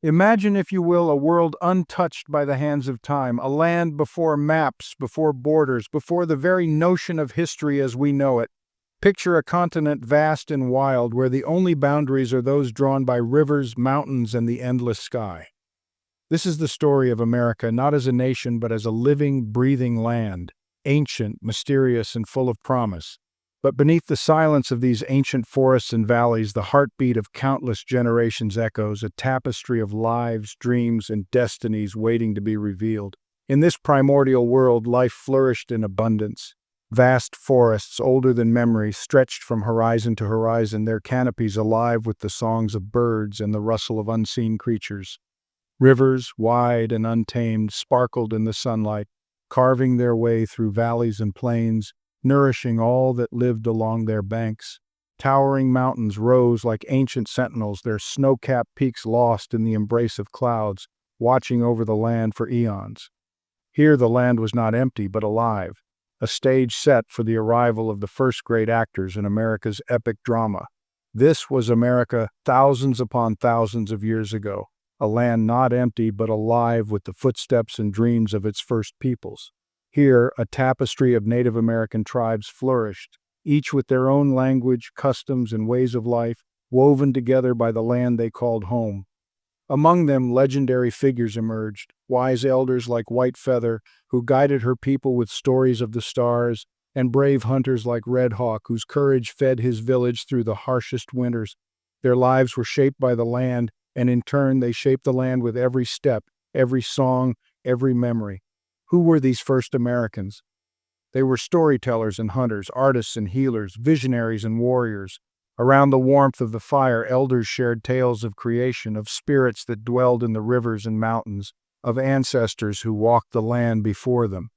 Imagine, if you will, a world untouched by the hands of time, a land before maps, before borders, before the very notion of history as we know it. Picture a continent vast and wild, where the only boundaries are those drawn by rivers, mountains, and the endless sky. This is the story of America, not as a nation, but as a living, breathing land, ancient, mysterious, and full of promise. But beneath the silence of these ancient forests and valleys, the heartbeat of countless generations echoes, a tapestry of lives, dreams, and destinies waiting to be revealed. In this primordial world, life flourished in abundance. Vast forests, older than memory, stretched from horizon to horizon, their canopies alive with the songs of birds and the rustle of unseen creatures. Rivers, wide and untamed, sparkled in the sunlight, carving their way through valleys and plains, nourishing all that lived along their banks. Towering mountains rose like ancient sentinels, their snow-capped peaks lost in the embrace of clouds, watching over the land for eons. Here the land was not empty, but alive, a stage set for the arrival of the first great actors in America's epic drama. This was America thousands upon thousands of years ago, a land not empty but alive with the footsteps and dreams of its first peoples. Here, a tapestry of Native American tribes flourished, each with their own language, customs, and ways of life, woven together by the land they called home. Among them, legendary figures emerged, wise elders like White Feather, who guided her people with stories of the stars, and brave hunters like Red Hawk, whose courage fed his village through the harshest winters. Their lives were shaped by the land, and in turn they shaped the land with every step, every song, every memory. Who were these first Americans? They were storytellers and hunters, artists and healers, visionaries and warriors. Around the warmth of the fire, elders shared tales of creation, of spirits that dwelled in the rivers and mountains, of ancestors who walked the land before them.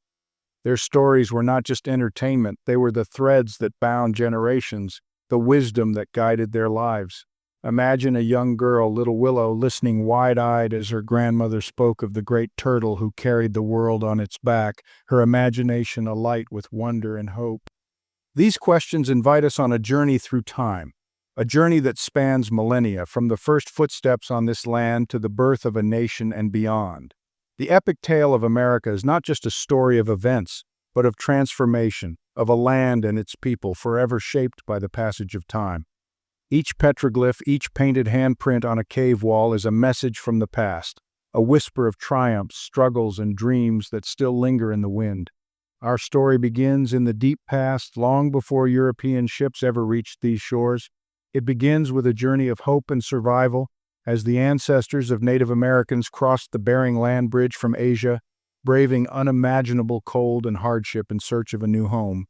Their stories were not just entertainment, they were the threads that bound generations, the wisdom that guided their lives. Imagine a young girl, little Willow, listening wide-eyed as her grandmother spoke of the great turtle who carried the world on its back, her imagination alight with wonder and hope. These questions invite us on a journey through time, a journey that spans millennia, from the first footsteps on this land to the birth of a nation and beyond. The epic tale of America is not just a story of events, but of transformation, of a land and its people forever shaped by the passage of time. Each petroglyph, each painted handprint on a cave wall is a message from the past, a whisper of triumphs, struggles, and dreams that still linger in the wind. Our story begins in the deep past, long before European ships ever reached these shores. It begins with a journey of hope and survival, as the ancestors of Native Americans crossed the Bering Land Bridge from Asia, braving unimaginable cold and hardship in search of a new home.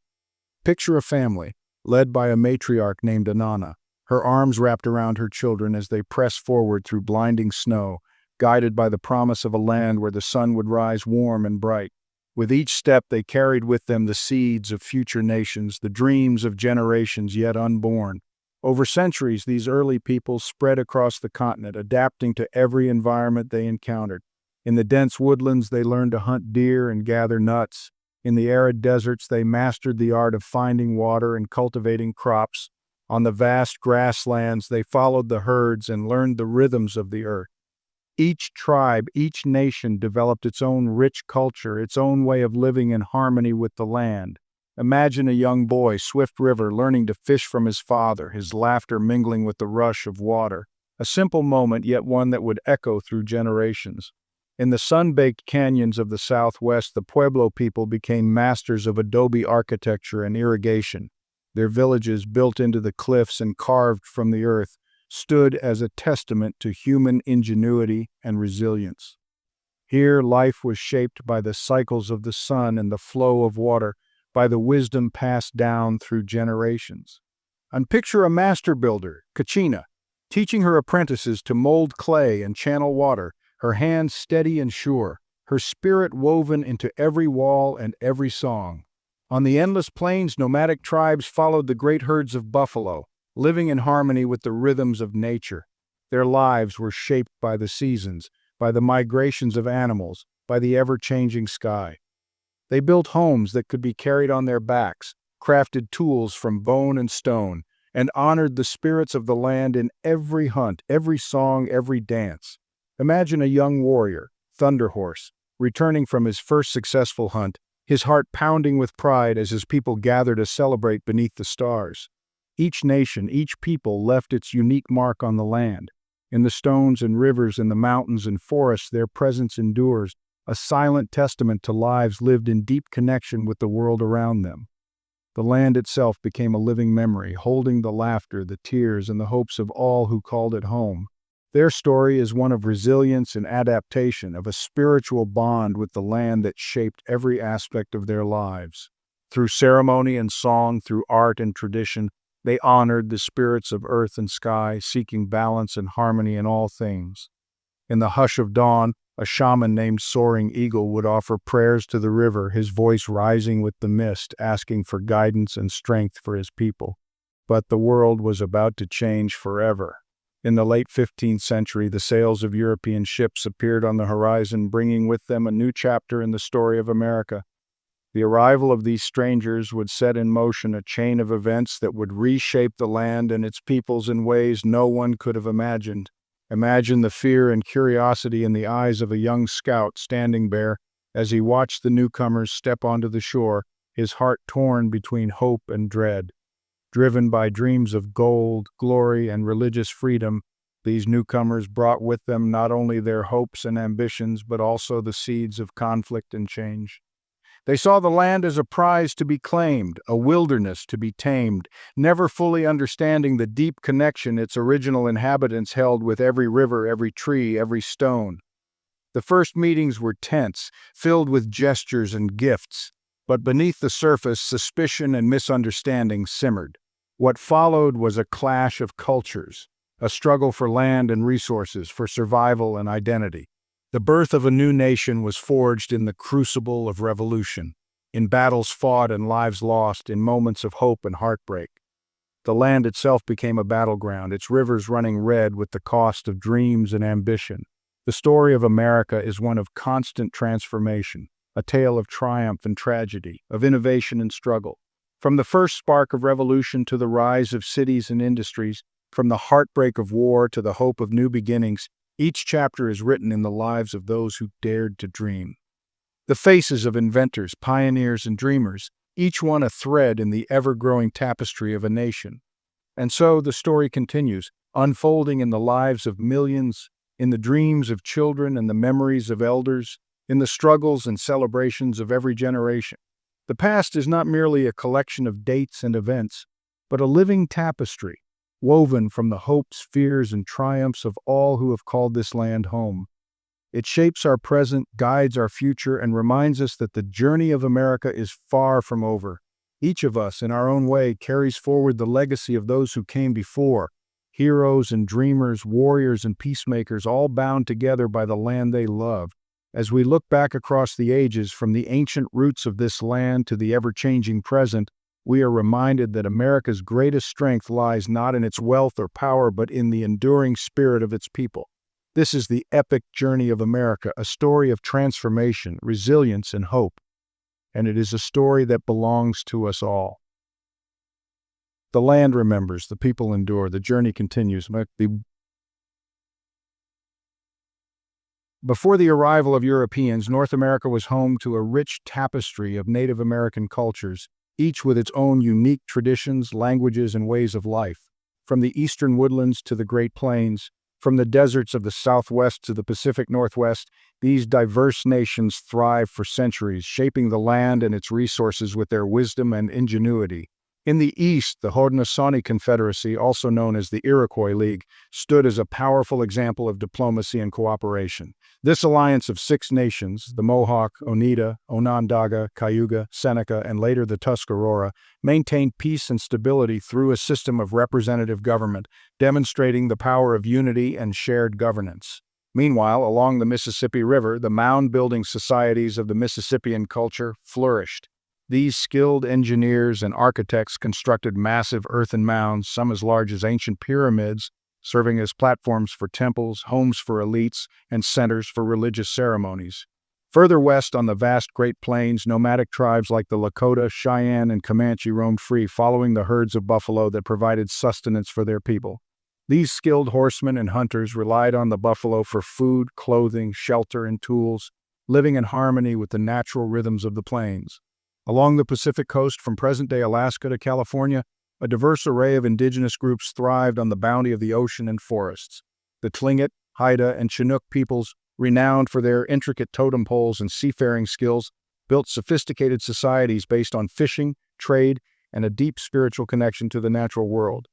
Picture a family, led by a matriarch named Anana, her arms wrapped around her children as they press forward through blinding snow, guided by the promise of a land where the sun would rise warm and bright. With each step, they carried with them the seeds of future nations, the dreams of generations yet unborn. Over centuries, these early peoples spread across the continent, adapting to every environment they encountered. In the dense woodlands, they learned to hunt deer and gather nuts. In the arid deserts, they mastered the art of finding water and cultivating crops. On the vast grasslands, they followed the herds and learned the rhythms of the earth. Each tribe, each nation developed its own rich culture, its own way of living in harmony with the land. Imagine a young boy, Swift River, learning to fish from his father, his laughter mingling with the rush of water. A simple moment, yet one that would echo through generations. In the sun-baked canyons of the Southwest, the Pueblo people became masters of adobe architecture and irrigation. Their villages, built into the cliffs and carved from the earth, stood as a testament to human ingenuity and resilience. Here, life was shaped by the cycles of the sun and the flow of water, by the wisdom passed down through generations. And picture a master builder, Kachina, teaching her apprentices to mold clay and channel water, her hands steady and sure, her spirit woven into every wall and every song. On the endless plains, nomadic tribes followed the great herds of buffalo, living in harmony with the rhythms of nature. Their lives were shaped by the seasons, by the migrations of animals, by the ever-changing sky. They built homes that could be carried on their backs, crafted tools from bone and stone, and honored the spirits of the land in every hunt, every song, every dance. Imagine a young warrior, Thunderhorse, returning from his first successful hunt, his heart pounding with pride as his people gather to celebrate beneath the stars. Each nation, each people left its unique mark on the land. In the stones and rivers, in the mountains and forests, their presence endures, a silent testament to lives lived in deep connection with the world around them. The land itself became a living memory, holding the laughter, the tears, and the hopes of all who called it home. Their story is one of resilience and adaptation, of a spiritual bond with the land that shaped every aspect of their lives. Through ceremony and song, through art and tradition, they honored the spirits of earth and sky, seeking balance and harmony in all things. In the hush of dawn, a shaman named Soaring Eagle would offer prayers to the river, his voice rising with the mist, asking for guidance and strength for his people. But the world was about to change forever. In the late 15th century, the sails of European ships appeared on the horizon, bringing with them a new chapter in the story of America. The arrival of these strangers would set in motion a chain of events that would reshape the land and its peoples in ways no one could have imagined. Imagine the fear and curiosity in the eyes of a young scout standing there as he watched the newcomers step onto the shore, his heart torn between hope and dread. Driven by dreams of gold, glory, and religious freedom, these newcomers brought with them not only their hopes and ambitions, but also the seeds of conflict and change. They saw the land as a prize to be claimed, a wilderness to be tamed, never fully understanding the deep connection its original inhabitants held with every river, every tree, every stone. The first meetings were tense, filled with gestures and gifts, but beneath the surface, suspicion and misunderstanding simmered. What followed was a clash of cultures, a struggle for land and resources, for survival and identity. The birth of a new nation was forged in the crucible of revolution, in battles fought and lives lost, in moments of hope and heartbreak. The land itself became a battleground, its rivers running red with the cost of dreams and ambition. The story of America is one of constant transformation, a tale of triumph and tragedy, of innovation and struggle. From the first spark of revolution to the rise of cities and industries, from the heartbreak of war to the hope of new beginnings, each chapter is written in the lives of those who dared to dream. The faces of inventors, pioneers, and dreamers, each one a thread in the ever-growing tapestry of a nation. And so the story continues, unfolding in the lives of millions, in the dreams of children and the memories of elders, in the struggles and celebrations of every generation. The past is not merely a collection of dates and events, but a living tapestry, woven from the hopes, fears, and triumphs of all who have called this land home. It shapes our present, guides our future, and reminds us that the journey of America is far from over. Each of us, in our own way, carries forward the legacy of those who came before, heroes and dreamers, warriors and peacemakers, all bound together by the land they loved. As we look back across the ages, from the ancient roots of this land to the ever-changing present, we are reminded that America's greatest strength lies not in its wealth or power, but in the enduring spirit of its people. This is the epic journey of America, a story of transformation, resilience, and hope. And it is a story that belongs to us all. The land remembers, the people endure, the journey continues. Before the arrival of Europeans, North America was home to a rich tapestry of Native American cultures, each with its own unique traditions, languages, and ways of life. From the eastern woodlands to the Great Plains, from the deserts of the Southwest to the Pacific Northwest, these diverse nations thrived for centuries, shaping the land and its resources with their wisdom and ingenuity. In the east, the Haudenosaunee Confederacy, also known as the Iroquois League, stood as a powerful example of diplomacy and cooperation. This alliance of 6 nations, the Mohawk, Oneida, Onondaga, Cayuga, Seneca, and later the Tuscarora, maintained peace and stability through a system of representative government, demonstrating the power of unity and shared governance. Meanwhile, along the Mississippi River, the mound-building societies of the Mississippian culture flourished. These skilled engineers and architects constructed massive earthen mounds, some as large as ancient pyramids, serving as platforms for temples, homes for elites, and centers for religious ceremonies. Further west on the vast Great Plains, nomadic tribes like the Lakota, Cheyenne, and Comanche roamed free, following the herds of buffalo that provided sustenance for their people. These skilled horsemen and hunters relied on the buffalo for food, clothing, shelter, and tools, living in harmony with the natural rhythms of the plains. Along the Pacific coast from present-day Alaska to California, a diverse array of indigenous groups thrived on the bounty of the ocean and forests. The Tlingit, Haida, and Chinook peoples, renowned for their intricate totem poles and seafaring skills, built sophisticated societies based on fishing, trade, and a deep spiritual connection to the natural world.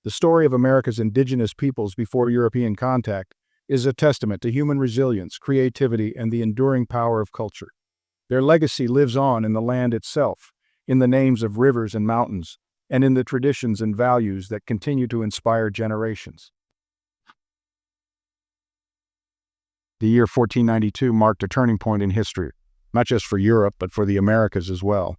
The story of America's indigenous peoples before European contact is a testament to human resilience, creativity, and the enduring power of culture. Their legacy lives on in the land itself, in the names of rivers and mountains, and in the traditions and values that continue to inspire generations. The year 1492 marked a turning point in history, not just for Europe, but for the Americas as well.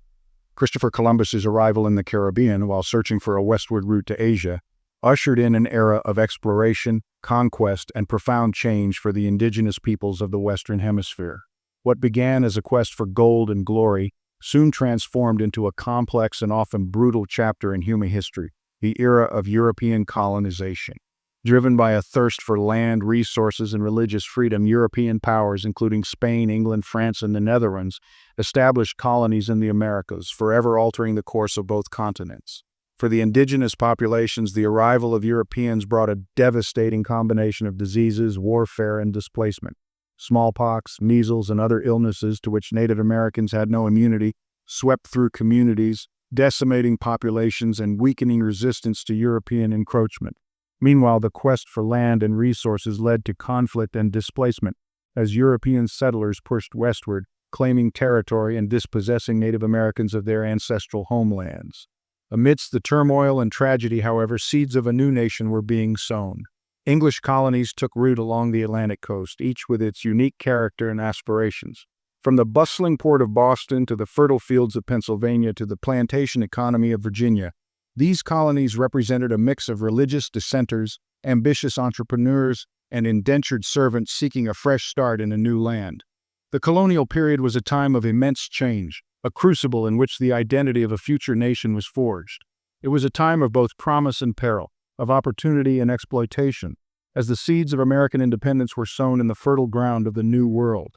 Christopher Columbus's arrival in the Caribbean while searching for a westward route to Asia ushered in an era of exploration, conquest, and profound change for the indigenous peoples of the Western Hemisphere. What began as a quest for gold and glory soon transformed into a complex and often brutal chapter in human history, the era of European colonization. Driven by a thirst for land, resources, and religious freedom, European powers, including Spain, England, France, and the Netherlands, established colonies in the Americas, forever altering the course of both continents. For the indigenous populations, the arrival of Europeans brought a devastating combination of diseases, warfare, and displacement. Smallpox, measles, and other illnesses to which Native Americans had no immunity swept through communities, decimating populations and weakening resistance to European encroachment. Meanwhile, the quest for land and resources led to conflict and displacement as European settlers pushed westward, claiming territory and dispossessing Native Americans of their ancestral homelands. Amidst the turmoil and tragedy, however, seeds of a new nation were being sown. English colonies took root along the Atlantic coast, each with its unique character and aspirations. From the bustling port of Boston to the fertile fields of Pennsylvania to the plantation economy of Virginia, these colonies represented a mix of religious dissenters, ambitious entrepreneurs, and indentured servants seeking a fresh start in a new land. The colonial period was a time of immense change, a crucible in which the identity of a future nation was forged. It was a time of both promise and peril, of opportunity and exploitation, as the seeds of American independence were sown in the fertile ground of the New World.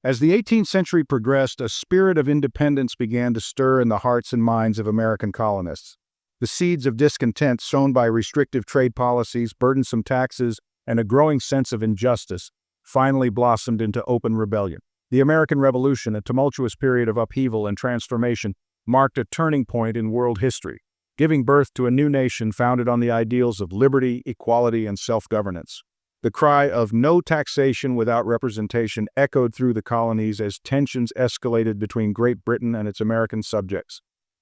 As the 18th century progressed, a spirit of independence began to stir in the hearts and minds of American colonists. The seeds of discontent sown by restrictive trade policies, burdensome taxes, and a growing sense of injustice finally blossomed into open rebellion. The American Revolution, a tumultuous period of upheaval and transformation, marked a turning point in world history, giving birth to a new nation founded on the ideals of liberty, equality, and self-governance. The cry of "no taxation without representation" echoed through the colonies as tensions escalated between Great Britain and its American subjects.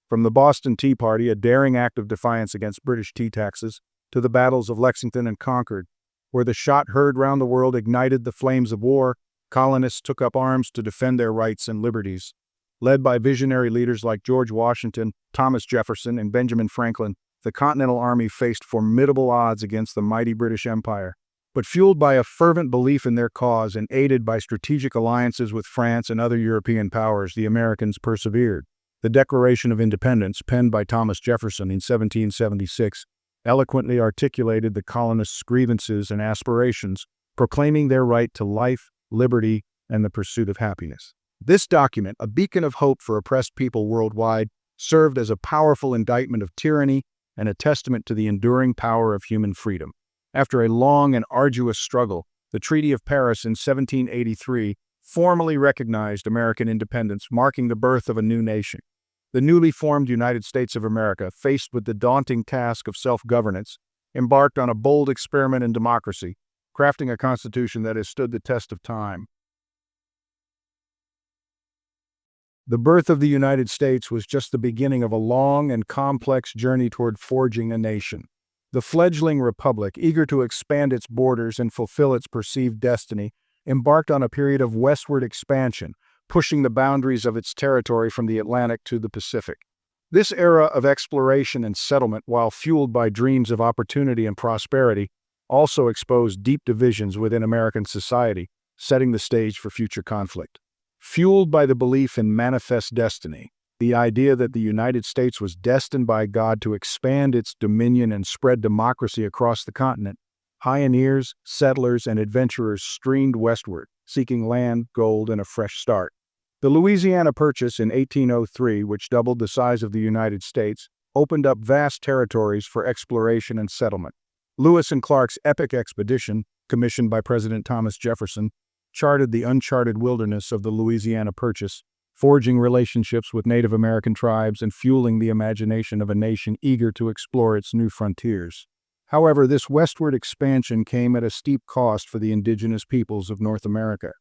From the Boston Tea Party, a daring act of defiance against British tea taxes, to the battles of Lexington and Concord, where the shot heard round the world ignited the flames of war, colonists took up arms to defend their rights and liberties. Led by visionary leaders like George Washington, Thomas Jefferson, and Benjamin Franklin, the Continental Army faced formidable odds against the mighty British Empire. But fueled by a fervent belief in their cause and aided by strategic alliances with France and other European powers, the Americans persevered. The Declaration of Independence, penned by Thomas Jefferson in 1776, eloquently articulated the colonists' grievances and aspirations, proclaiming their right to life, liberty, and the pursuit of happiness. This document, a beacon of hope for oppressed people worldwide, served as a powerful indictment of tyranny and a testament to the enduring power of human freedom. After a long and arduous struggle, the Treaty of Paris in 1783 formally recognized American independence, marking the birth of a new nation. The newly formed United States of America, faced with the daunting task of self-governance, embarked on a bold experiment in democracy, crafting a constitution that has stood the test of time. The birth of the United States was just the beginning of a long and complex journey toward forging a nation. The fledgling republic, eager to expand its borders and fulfill its perceived destiny, embarked on a period of westward expansion, pushing the boundaries of its territory from the Atlantic to the Pacific. This era of exploration and settlement, while fueled by dreams of opportunity and prosperity, also exposed deep divisions within American society, setting the stage for future conflict. Fueled by the belief in manifest destiny, The idea that the United States was destined by God to expand its dominion and spread democracy across the continent. Pioneers, settlers, and adventurers streamed westward, seeking land, gold, and a fresh start. The Louisiana Purchase in 1803, which doubled the size of the United States, opened up vast territories for exploration and settlement. Lewis and Clark's epic expedition, commissioned by President Thomas Jefferson, charted the uncharted wilderness of the Louisiana Purchase, forging relationships with Native American tribes and fueling the imagination of a nation eager to explore its new frontiers. However, this westward expansion came at a steep cost for the indigenous peoples of North America.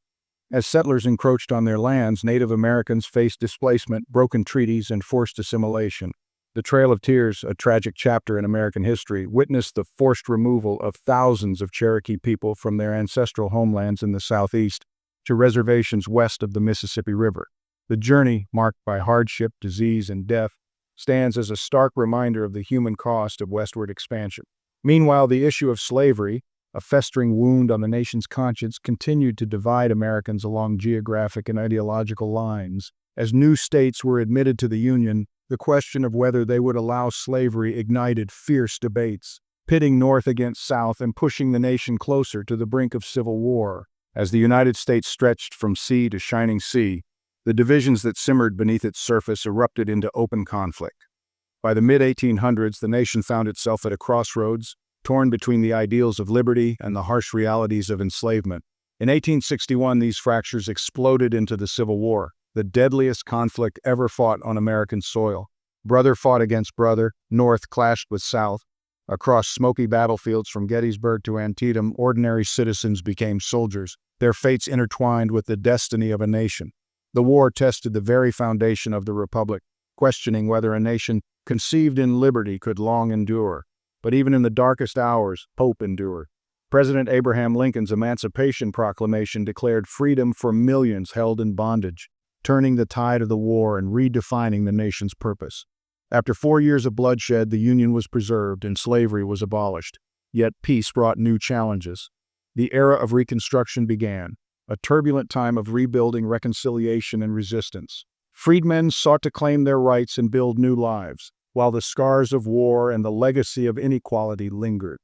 As settlers encroached on their lands, Native Americans faced displacement, broken treaties, and forced assimilation. The Trail of Tears, a tragic chapter in American history, witnessed the forced removal of thousands of Cherokee people from their ancestral homelands in the Southeast to reservations west of the Mississippi River. The journey, marked by hardship, disease, and death, stands as a stark reminder of the human cost of westward expansion. Meanwhile, the issue of slavery, a festering wound on the nation's conscience, continued to divide Americans along geographic and ideological lines. As new states were admitted to the Union, the question of whether they would allow slavery ignited fierce debates, pitting North against South and pushing the nation closer to the brink of civil war. As the United States stretched from sea to shining sea, the divisions that simmered beneath its surface erupted into open conflict. By the mid-1800s, the nation found itself at a crossroads, torn between the ideals of liberty and the harsh realities of enslavement. In 1861, these fractures exploded into the Civil War, the deadliest conflict ever fought on American soil. Brother fought against brother, North clashed with South. Across smoky battlefields from Gettysburg to Antietam, ordinary citizens became soldiers, their fates intertwined with the destiny of a nation. The war tested the very foundation of the Republic, questioning whether a nation conceived in liberty could long endure. But even in the darkest hours, hope endured. President Abraham Lincoln's Emancipation Proclamation declared freedom for millions held in bondage, turning the tide of the war and redefining the nation's purpose. After 4 years of bloodshed, the Union was preserved and slavery was abolished. Yet peace brought new challenges. The era of Reconstruction began, a turbulent time of rebuilding, reconciliation, and resistance. Freedmen sought to claim their rights and build new lives, while the scars of war and the legacy of inequality lingered.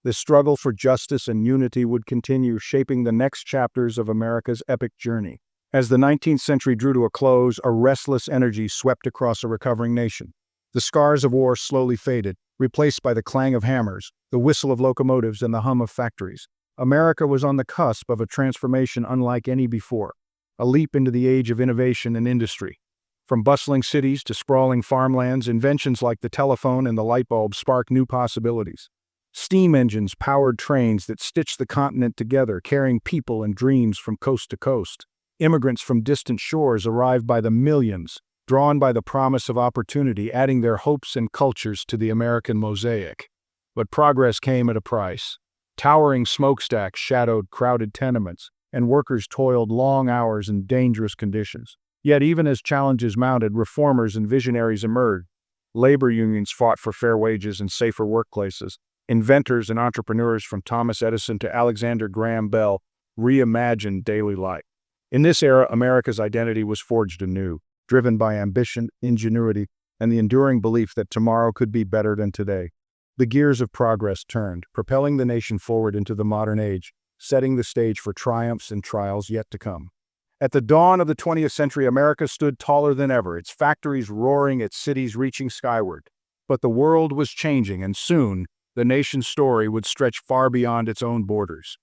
The struggle for justice and unity would continue, shaping the next chapters of America's epic journey. As the 19th century drew to a close, a restless energy swept across a recovering nation. The scars of war slowly faded, replaced by the clang of hammers, the whistle of locomotives, and the hum of factories. America was on the cusp of a transformation unlike any before, a leap into the age of innovation and industry. From bustling cities to sprawling farmlands, inventions like the telephone and the light bulb sparked new possibilities. Steam engines powered trains that stitched the continent together, carrying people and dreams from coast to coast. Immigrants from distant shores arrived by the millions, drawn by the promise of opportunity, adding their hopes and cultures to the American mosaic. But progress came at a price. Towering smokestacks shadowed crowded tenements, and workers toiled long hours in dangerous conditions. Yet even as challenges mounted, reformers and visionaries emerged. Labor unions fought for fair wages and safer workplaces. Inventors and entrepreneurs from Thomas Edison to Alexander Graham Bell reimagined daily life. In this era, America's identity was forged anew, driven by ambition, ingenuity, and the enduring belief that tomorrow could be better than today. The gears of progress turned, propelling the nation forward into the modern age, setting the stage for triumphs and trials yet to come. At the dawn of the 20th century, America stood taller than ever, its factories roaring, its cities reaching skyward. But the world was changing, and soon, the nation's story would stretch far beyond its own borders.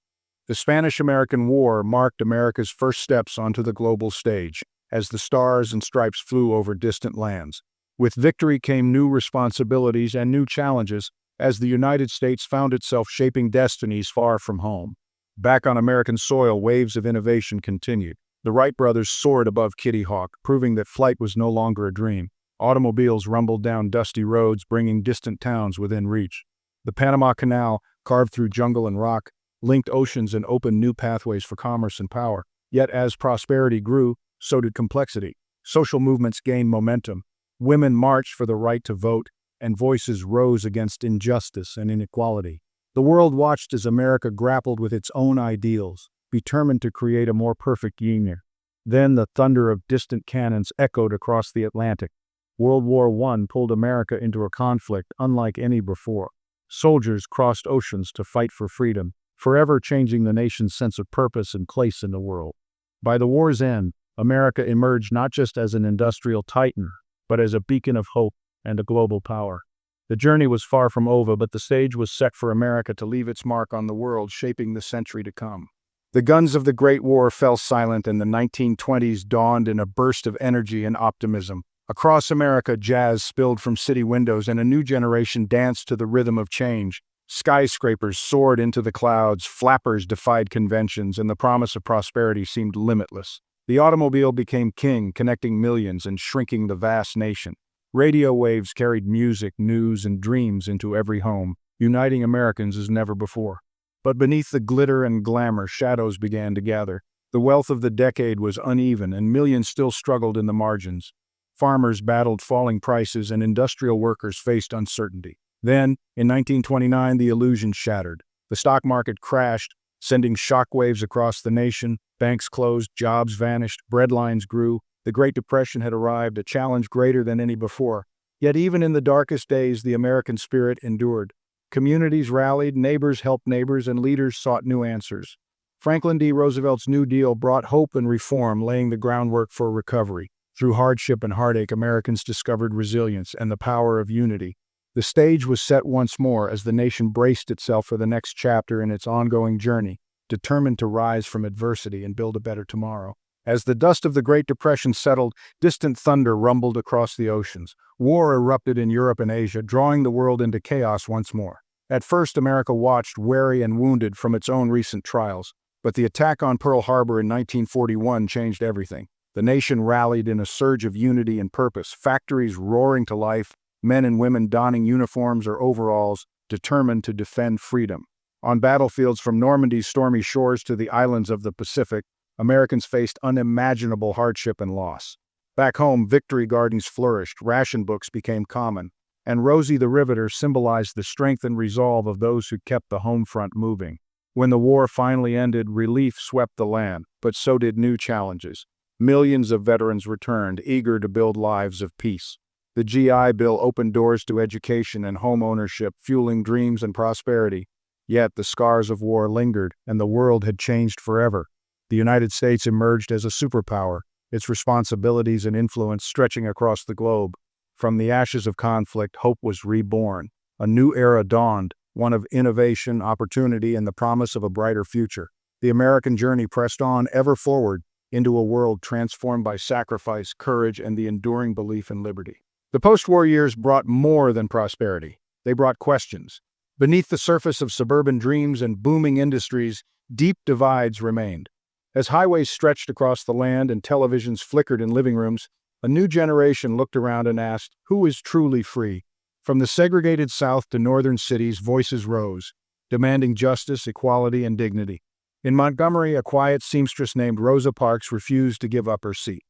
The Spanish-American War marked America's first steps onto the global stage, as the stars and stripes flew over distant lands. With victory came new responsibilities and new challenges, as the United States found itself shaping destinies far from home. Back on American soil, waves of innovation continued. The Wright brothers soared above Kitty Hawk, proving that flight was no longer a dream. Automobiles rumbled down dusty roads, bringing distant towns within reach. The Panama Canal, carved through jungle and rock, linked oceans and opened new pathways for commerce and power. Yet as prosperity grew, so did complexity. Social movements gained momentum. Women marched for the right to vote, and voices rose against injustice and inequality. The world watched as America grappled with its own ideals, determined to create a more perfect union. Then the thunder of distant cannons echoed across the Atlantic, World War I pulled America into a conflict unlike any before. Soldiers crossed oceans to fight for freedom, forever changing the nation's sense of purpose and place in the world. By the war's end, America emerged not just as an industrial titan, but as a beacon of hope and a global power. The journey was far from over, but the stage was set for America to leave its mark on the world, shaping the century to come. The guns of the Great War fell silent, and the 1920s dawned in a burst of energy and optimism. Across America, jazz spilled from city windows, and a new generation danced to the rhythm of change. Skyscrapers soared into the clouds, flappers defied conventions, and the promise of prosperity seemed limitless. The automobile became king, connecting millions and shrinking the vast nation. Radio waves carried music, news, and dreams into every home, uniting Americans as never before. But beneath the glitter and glamour, shadows began to gather. The wealth of the decade was uneven, and millions still struggled in the margins. Farmers battled falling prices, and industrial workers faced uncertainty. Then, in 1929, the illusion shattered. The stock market crashed, sending shockwaves across the nation. Banks closed, jobs vanished, breadlines grew. The Great Depression had arrived, a challenge greater than any before. Yet even in the darkest days, the American spirit endured. Communities rallied, neighbors helped neighbors, and leaders sought new answers. Franklin D. Roosevelt's New Deal brought hope and reform, laying the groundwork for recovery. Through hardship and heartache, Americans discovered resilience and the power of unity. The stage was set once more as the nation braced itself for the next chapter in its ongoing journey, determined to rise from adversity and build a better tomorrow. As the dust of the Great Depression settled, distant thunder rumbled across the oceans. War erupted in Europe and Asia, drawing the world into chaos once more. At first, America watched, wary and wounded from its own recent trials. But the attack on Pearl Harbor in 1941 changed everything. The nation rallied in a surge of unity and purpose, factories roaring to life, men and women donning uniforms or overalls, determined to defend freedom. On battlefields from Normandy's stormy shores to the islands of the Pacific, Americans faced unimaginable hardship and loss. Back home, victory gardens flourished, ration books became common, and Rosie the Riveter symbolized the strength and resolve of those who kept the home front moving. When the war finally ended, relief swept the land, but so did new challenges. Millions of veterans returned, eager to build lives of peace. The GI Bill opened doors to education and home ownership, fueling dreams and prosperity. Yet the scars of war lingered, and the world had changed forever. The United States emerged as a superpower, its responsibilities and influence stretching across the globe. From the ashes of conflict, hope was reborn. A new era dawned, one of innovation, opportunity, and the promise of a brighter future. The American journey pressed on, ever forward, into a world transformed by sacrifice, courage, and the enduring belief in liberty. The post-war years brought more than prosperity. They brought questions. Beneath the surface of suburban dreams and booming industries, deep divides remained. As highways stretched across the land and televisions flickered in living rooms, a new generation looked around and asked, who is truly free? From the segregated South to northern cities, voices rose, demanding justice, equality, and dignity. In Montgomery, a quiet seamstress named Rosa Parks refused to give up her seat.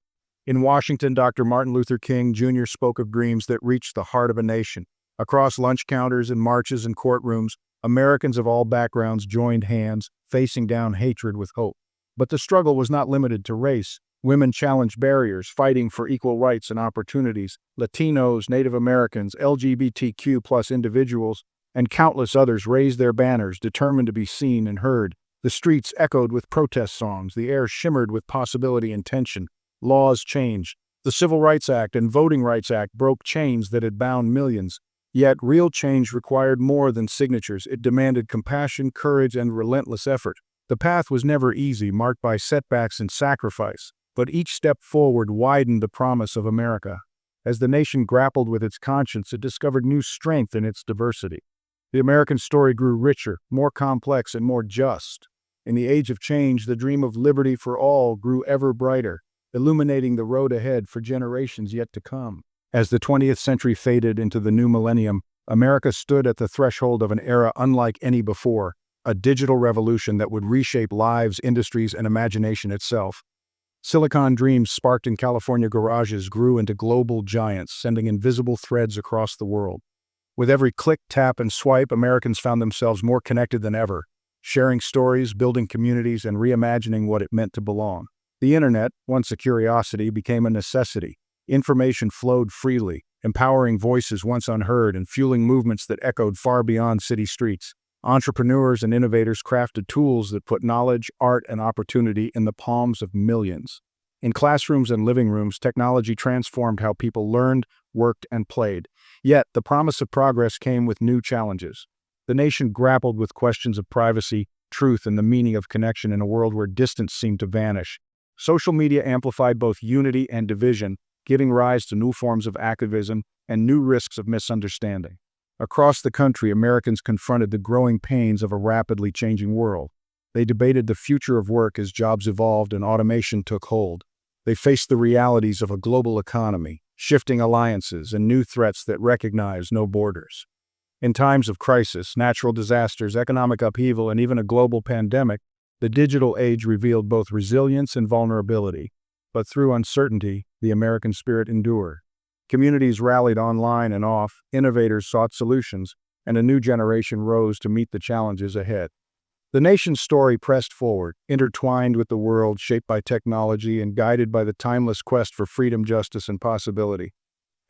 In Washington, Dr. Martin Luther King Jr. spoke of dreams that reached the heart of a nation. Across lunch counters and marches and courtrooms, Americans of all backgrounds joined hands, facing down hatred with hope. But the struggle was not limited to race. Women challenged barriers, fighting for equal rights and opportunities. Latinos, Native Americans, LGBTQ+ individuals, and countless others raised their banners, determined to be seen and heard. The streets echoed with protest songs, the air shimmered with possibility and tension. Laws changed. The Civil Rights Act and Voting Rights Act broke chains that had bound millions. Yet real change required more than signatures. It demanded compassion, courage, and relentless effort. The path was never easy, marked by setbacks and sacrifice, but each step forward widened the promise of America. As the nation grappled with its conscience, it discovered new strength in its diversity. The American story grew richer, more complex, and more just. In the age of change, the dream of liberty for all grew ever brighter, illuminating the road ahead for generations yet to come. As the 20th century faded into the new millennium, America stood at the threshold of an era unlike any before, a digital revolution that would reshape lives, industries, and imagination itself. Silicon dreams sparked in California garages grew into global giants, sending invisible threads across the world. With every click, tap, and swipe, Americans found themselves more connected than ever, sharing stories, building communities, and reimagining what it meant to belong. The internet, once a curiosity, became a necessity. Information flowed freely, empowering voices once unheard and fueling movements that echoed far beyond city streets. Entrepreneurs and innovators crafted tools that put knowledge, art, and opportunity in the palms of millions. In classrooms and living rooms, technology transformed how people learned, worked, and played. Yet, the promise of progress came with new challenges. The nation grappled with questions of privacy, truth, and the meaning of connection in a world where distance seemed to vanish. Social media amplified both unity and division, giving rise to new forms of activism and new risks of misunderstanding. Across the country, Americans confronted the growing pains of a rapidly changing world. They debated the future of work as jobs evolved and automation took hold. They faced the realities of a global economy, shifting alliances, and new threats that recognize no borders. In times of crisis, natural disasters, economic upheaval, and even a global pandemic, the digital age revealed both resilience and vulnerability. But through uncertainty, the American spirit endured. Communities rallied online and off, innovators sought solutions, and a new generation rose to meet the challenges ahead. The nation's story pressed forward, intertwined with the world, shaped by technology and guided by the timeless quest for freedom, justice, and possibility.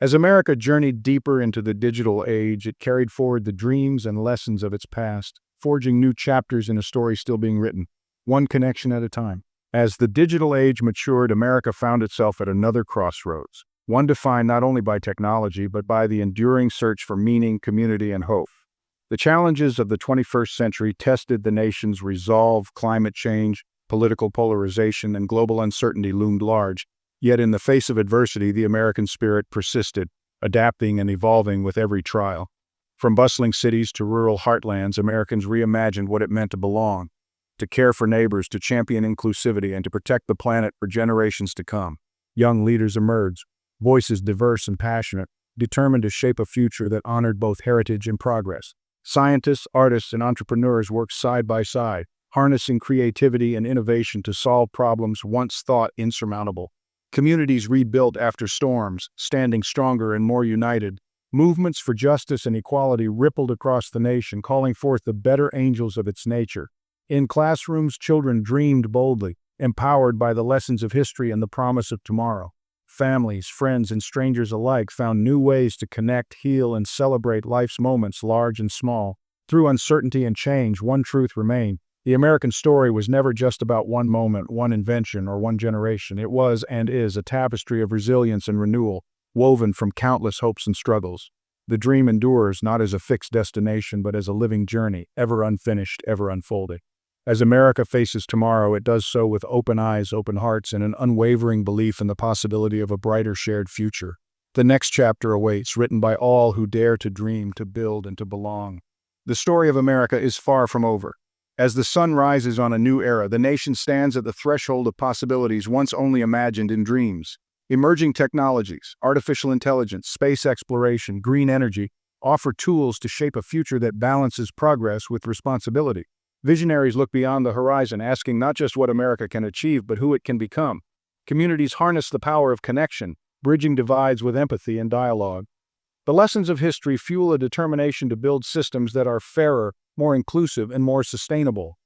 As America journeyed deeper into the digital age, it carried forward the dreams and lessons of its past, forging new chapters in a story still being written, one connection at a time. As the digital age matured, America found itself at another crossroads, one defined not only by technology but by the enduring search for meaning, community, and hope. The challenges of the 21st century tested the nation's resolve. Climate change, political polarization, and global uncertainty loomed large. Yet in the face of adversity, the American spirit persisted, adapting and evolving with every trial. From bustling cities to rural heartlands, Americans reimagined what it meant to belong, to care for neighbors, to champion inclusivity, and to protect the planet for generations to come. Young leaders emerged, voices diverse and passionate, determined to shape a future that honored both heritage and progress. Scientists, artists, and entrepreneurs worked side by side, harnessing creativity and innovation to solve problems once thought insurmountable. Communities rebuilt after storms, standing stronger and more united. Movements for justice and equality rippled across the nation, calling forth the better angels of its nature. In classrooms, children dreamed boldly, empowered by the lessons of history and the promise of tomorrow. Families, friends, and strangers alike found new ways to connect, heal, and celebrate life's moments, large and small. Through uncertainty and change, one truth remained. The American story was never just about one moment, one invention, or one generation. It was and is a tapestry of resilience and renewal, woven from countless hopes and struggles. The dream endures not as a fixed destination, but as a living journey, ever unfinished, ever unfolding. As America faces tomorrow, it does so with open eyes, open hearts, and an unwavering belief in the possibility of a brighter shared future. The next chapter awaits, written by all who dare to dream, to build, and to belong. The story of America is far from over. As the sun rises on a new era, the nation stands at the threshold of possibilities once only imagined in dreams. Emerging technologies, artificial intelligence, space exploration, green energy offer tools to shape a future that balances progress with responsibility. Visionaries look beyond the horizon, asking not just what America can achieve, but who it can become. Communities harness the power of connection, bridging divides with empathy and dialogue. The lessons of history fuel a determination to build systems that are fairer, more inclusive, and more sustainable.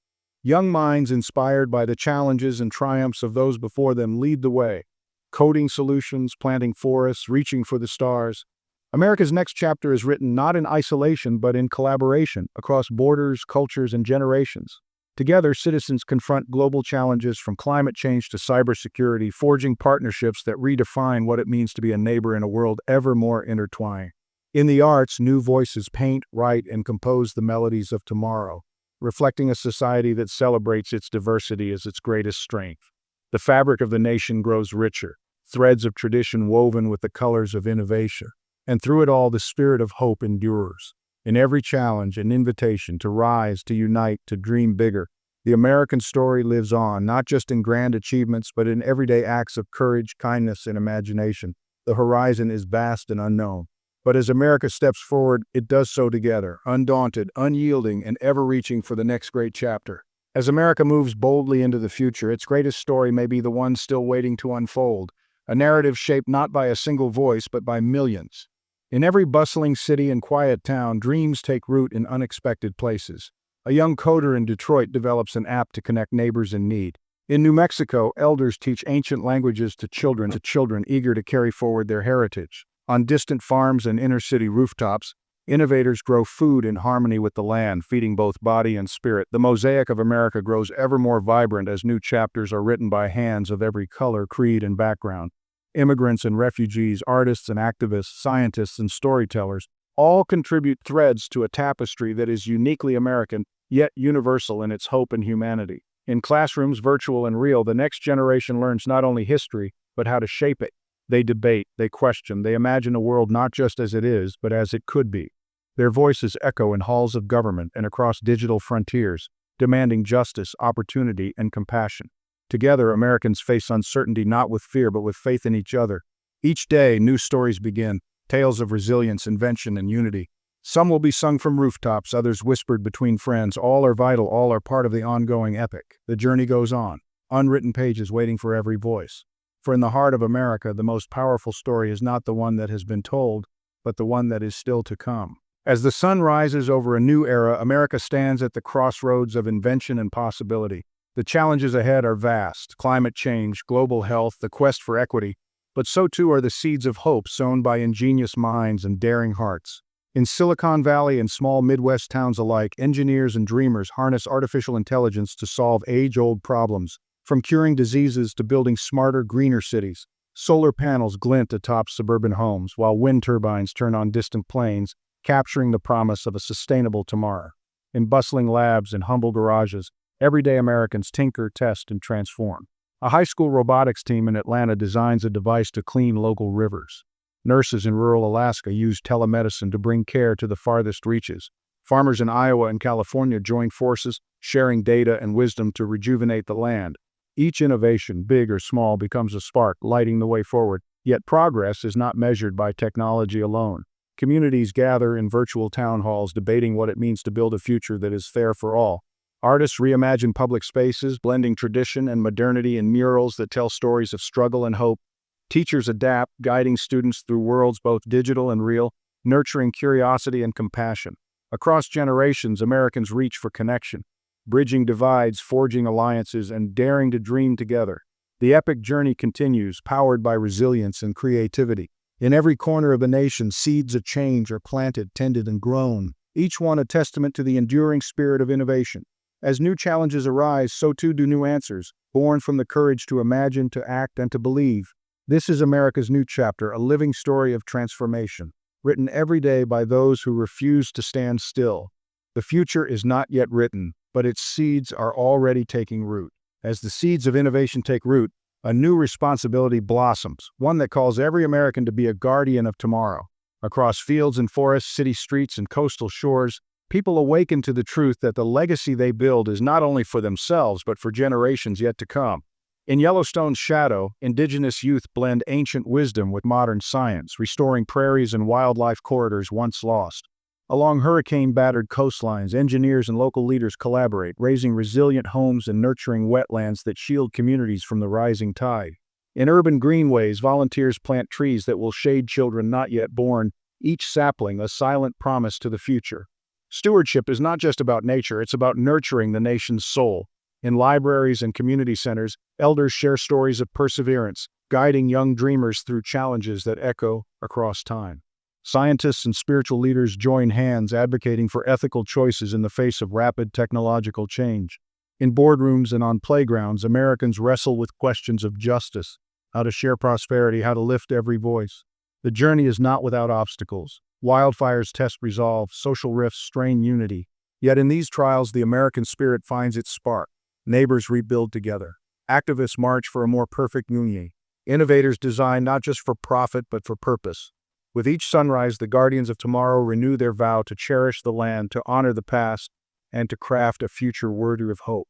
Young minds inspired by the challenges and triumphs of those before them lead the way, coding solutions, planting forests, reaching for the stars. America's next chapter is written not in isolation but in collaboration across borders, cultures, and generations. Together, citizens confront global challenges from climate change to cybersecurity, forging partnerships that redefine what it means to be a neighbor in a world ever more intertwined. In the arts, new voices paint, write, and compose the melodies of tomorrow, reflecting a society that celebrates its diversity as its greatest strength. The fabric of the nation grows richer, threads of tradition woven with the colors of innovation. And through it all, the spirit of hope endures. In every challenge, an invitation to rise, to unite, to dream bigger. The American story lives on, not just in grand achievements, but in everyday acts of courage, kindness, and imagination. The horizon is vast and unknown. But as America steps forward, it does so together, undaunted, unyielding, and ever reaching for the next great chapter. As America moves boldly into the future, its greatest story may be the one still waiting to unfold, a narrative shaped not by a single voice, but by millions. In every bustling city and quiet town, dreams take root in unexpected places. A young coder in Detroit develops an app to connect neighbors in need. In New Mexico, elders teach ancient languages to children eager to carry forward their heritage. On distant farms and inner-city rooftops, innovators grow food in harmony with the land, feeding both body and spirit. The mosaic of America grows ever more vibrant as new chapters are written by hands of every color, creed, and background. Immigrants and refugees, artists and activists, scientists and storytellers all contribute threads to a tapestry that is uniquely American, yet universal in its hope and humanity. In classrooms, virtual and real, the next generation learns not only history, but how to shape it. They debate, they question, they imagine a world not just as it is, but as it could be. Their voices echo in halls of government and across digital frontiers, demanding justice, opportunity, and compassion. Together, Americans face uncertainty not with fear, but with faith in each other. Each day, new stories begin, tales of resilience, invention, and unity. Some will be sung from rooftops, others whispered between friends. All are vital, all are part of the ongoing epic. The journey goes on, unwritten pages waiting for every voice. For in the heart of America, the most powerful story is not the one that has been told, but the one that is still to come. As the sun rises over a new era, America stands at the crossroads of invention and possibility. The challenges ahead are vast: climate change, global health, the quest for equity, but so too are the seeds of hope sown by ingenious minds and daring hearts. In Silicon Valley and small Midwest towns alike, engineers and dreamers harness artificial intelligence to solve age-old problems, from curing diseases to building smarter, greener cities. Solar panels glint atop suburban homes, while wind turbines turn on distant plains, capturing the promise of a sustainable tomorrow. In bustling labs and humble garages, everyday Americans tinker, test, and transform. A high school robotics team in Atlanta designs a device to clean local rivers. Nurses in rural Alaska use telemedicine to bring care to the farthest reaches. Farmers in Iowa and California join forces, sharing data and wisdom to rejuvenate the land. Each innovation, big or small, becomes a spark, lighting the way forward. Yet progress is not measured by technology alone. Communities gather in virtual town halls, debating what it means to build a future that is fair for all. Artists reimagine public spaces, blending tradition and modernity in murals that tell stories of struggle and hope. Teachers adapt, guiding students through worlds both digital and real, nurturing curiosity and compassion. Across generations, Americans reach for connection, bridging divides, forging alliances, and daring to dream together. The epic journey continues, powered by resilience and creativity. In every corner of the nation, seeds of change are planted, tended, and grown, each one a testament to the enduring spirit of innovation. As new challenges arise, so too do new answers, born from the courage to imagine, to act, and to believe. This is America's new chapter, a living story of transformation, written every day by those who refuse to stand still. The future is not yet written, but its seeds are already taking root. As the seeds of innovation take root, a new responsibility blossoms, one that calls every American to be a guardian of tomorrow. Across fields and forests, city streets, and coastal shores, people awaken to the truth that the legacy they build is not only for themselves, but for generations yet to come. In Yellowstone's shadow, indigenous youth blend ancient wisdom with modern science, restoring prairies and wildlife corridors once lost. Along hurricane-battered coastlines, engineers and local leaders collaborate, raising resilient homes and nurturing wetlands that shield communities from the rising tide. In urban greenways, volunteers plant trees that will shade children not yet born, each sapling a silent promise to the future. Stewardship is not just about nature, it's about nurturing the nation's soul. In libraries and community centers, elders share stories of perseverance, guiding young dreamers through challenges that echo across time. Scientists and spiritual leaders join hands, advocating for ethical choices in the face of rapid technological change. In boardrooms and on playgrounds, Americans wrestle with questions of justice, how to share prosperity, how to lift every voice. The journey is not without obstacles. Wildfires test resolve, social rifts strain unity. Yet in these trials, the American spirit finds its spark. Neighbors rebuild together. Activists march for a more perfect union. Innovators design not just for profit, but for purpose. With each sunrise, the guardians of tomorrow renew their vow to cherish the land, to honor the past, and to craft a future worthy of hope.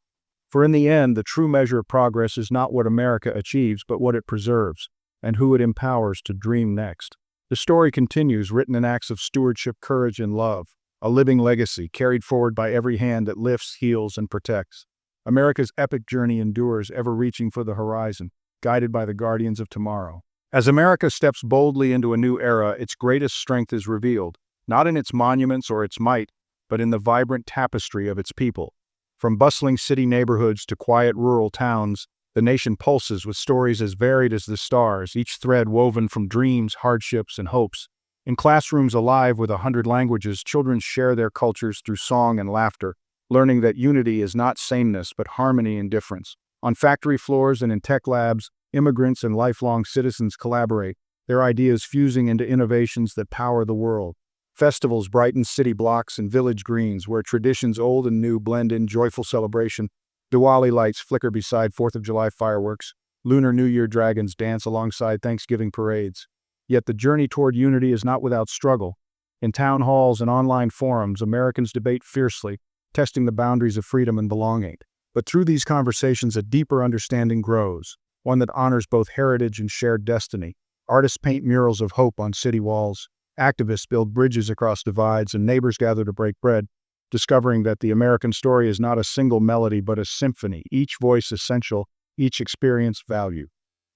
For in the end, the true measure of progress is not what America achieves, but what it preserves, and who it empowers to dream next. The story continues, written in acts of stewardship, courage, and love, a living legacy carried forward by every hand that lifts, heals, and protects. America's epic journey endures, ever reaching for the horizon, guided by the guardians of tomorrow. As America steps boldly into a new era, its greatest strength is revealed, not in its monuments or its might, but in the vibrant tapestry of its people. From bustling city neighborhoods to quiet rural towns, the nation pulses with stories as varied as the stars, each thread woven from dreams, hardships, and hopes. In classrooms alive with 100 languages, children share their cultures through song and laughter, learning that unity is not sameness but harmony and difference. On factory floors and in tech labs, immigrants and lifelong citizens collaborate, their ideas fusing into innovations that power the world. Festivals brighten city blocks and village greens where traditions old and new blend in joyful celebration. Diwali lights flicker beside 4th of July fireworks. Lunar New Year dragons dance alongside Thanksgiving parades. Yet the journey toward unity is not without struggle. In town halls and online forums, Americans debate fiercely, testing the boundaries of freedom and belonging. But through these conversations, a deeper understanding grows, one that honors both heritage and shared destiny. Artists paint murals of hope on city walls. Activists build bridges across divides, and neighbors gather to break bread, discovering that the American story is not a single melody but a symphony, each voice essential, each experience value.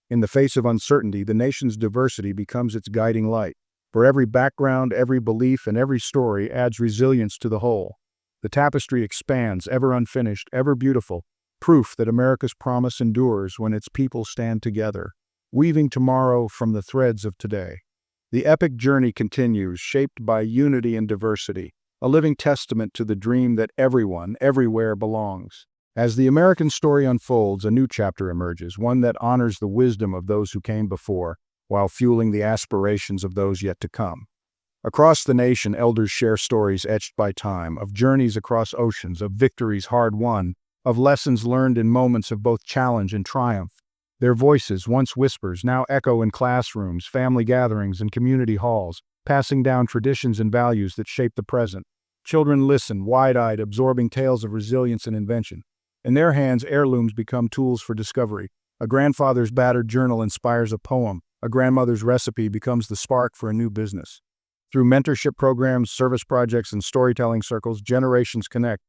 In the face of uncertainty, the nation's diversity becomes its guiding light. For every background, every belief, and every story adds resilience to the whole. The tapestry expands, ever unfinished, ever beautiful, proof that America's promise endures when its people stand together, weaving tomorrow from the threads of today. The epic journey continues, shaped by unity and diversity, a living testament to the dream that everyone, everywhere belongs. As the American story unfolds, a new chapter emerges, one that honors the wisdom of those who came before, while fueling the aspirations of those yet to come. Across the nation, elders share stories etched by time, of journeys across oceans, of victories hard won, of lessons learned in moments of both challenge and triumph. Their voices, once whispers, now echo in classrooms, family gatherings, and community halls, passing down traditions and values that shape the present. Children listen, wide-eyed, absorbing tales of resilience and invention. In their hands, heirlooms become tools for discovery. A grandfather's battered journal inspires a poem. A grandmother's recipe becomes the spark for a new business. Through mentorship programs, service projects, and storytelling circles, generations connect,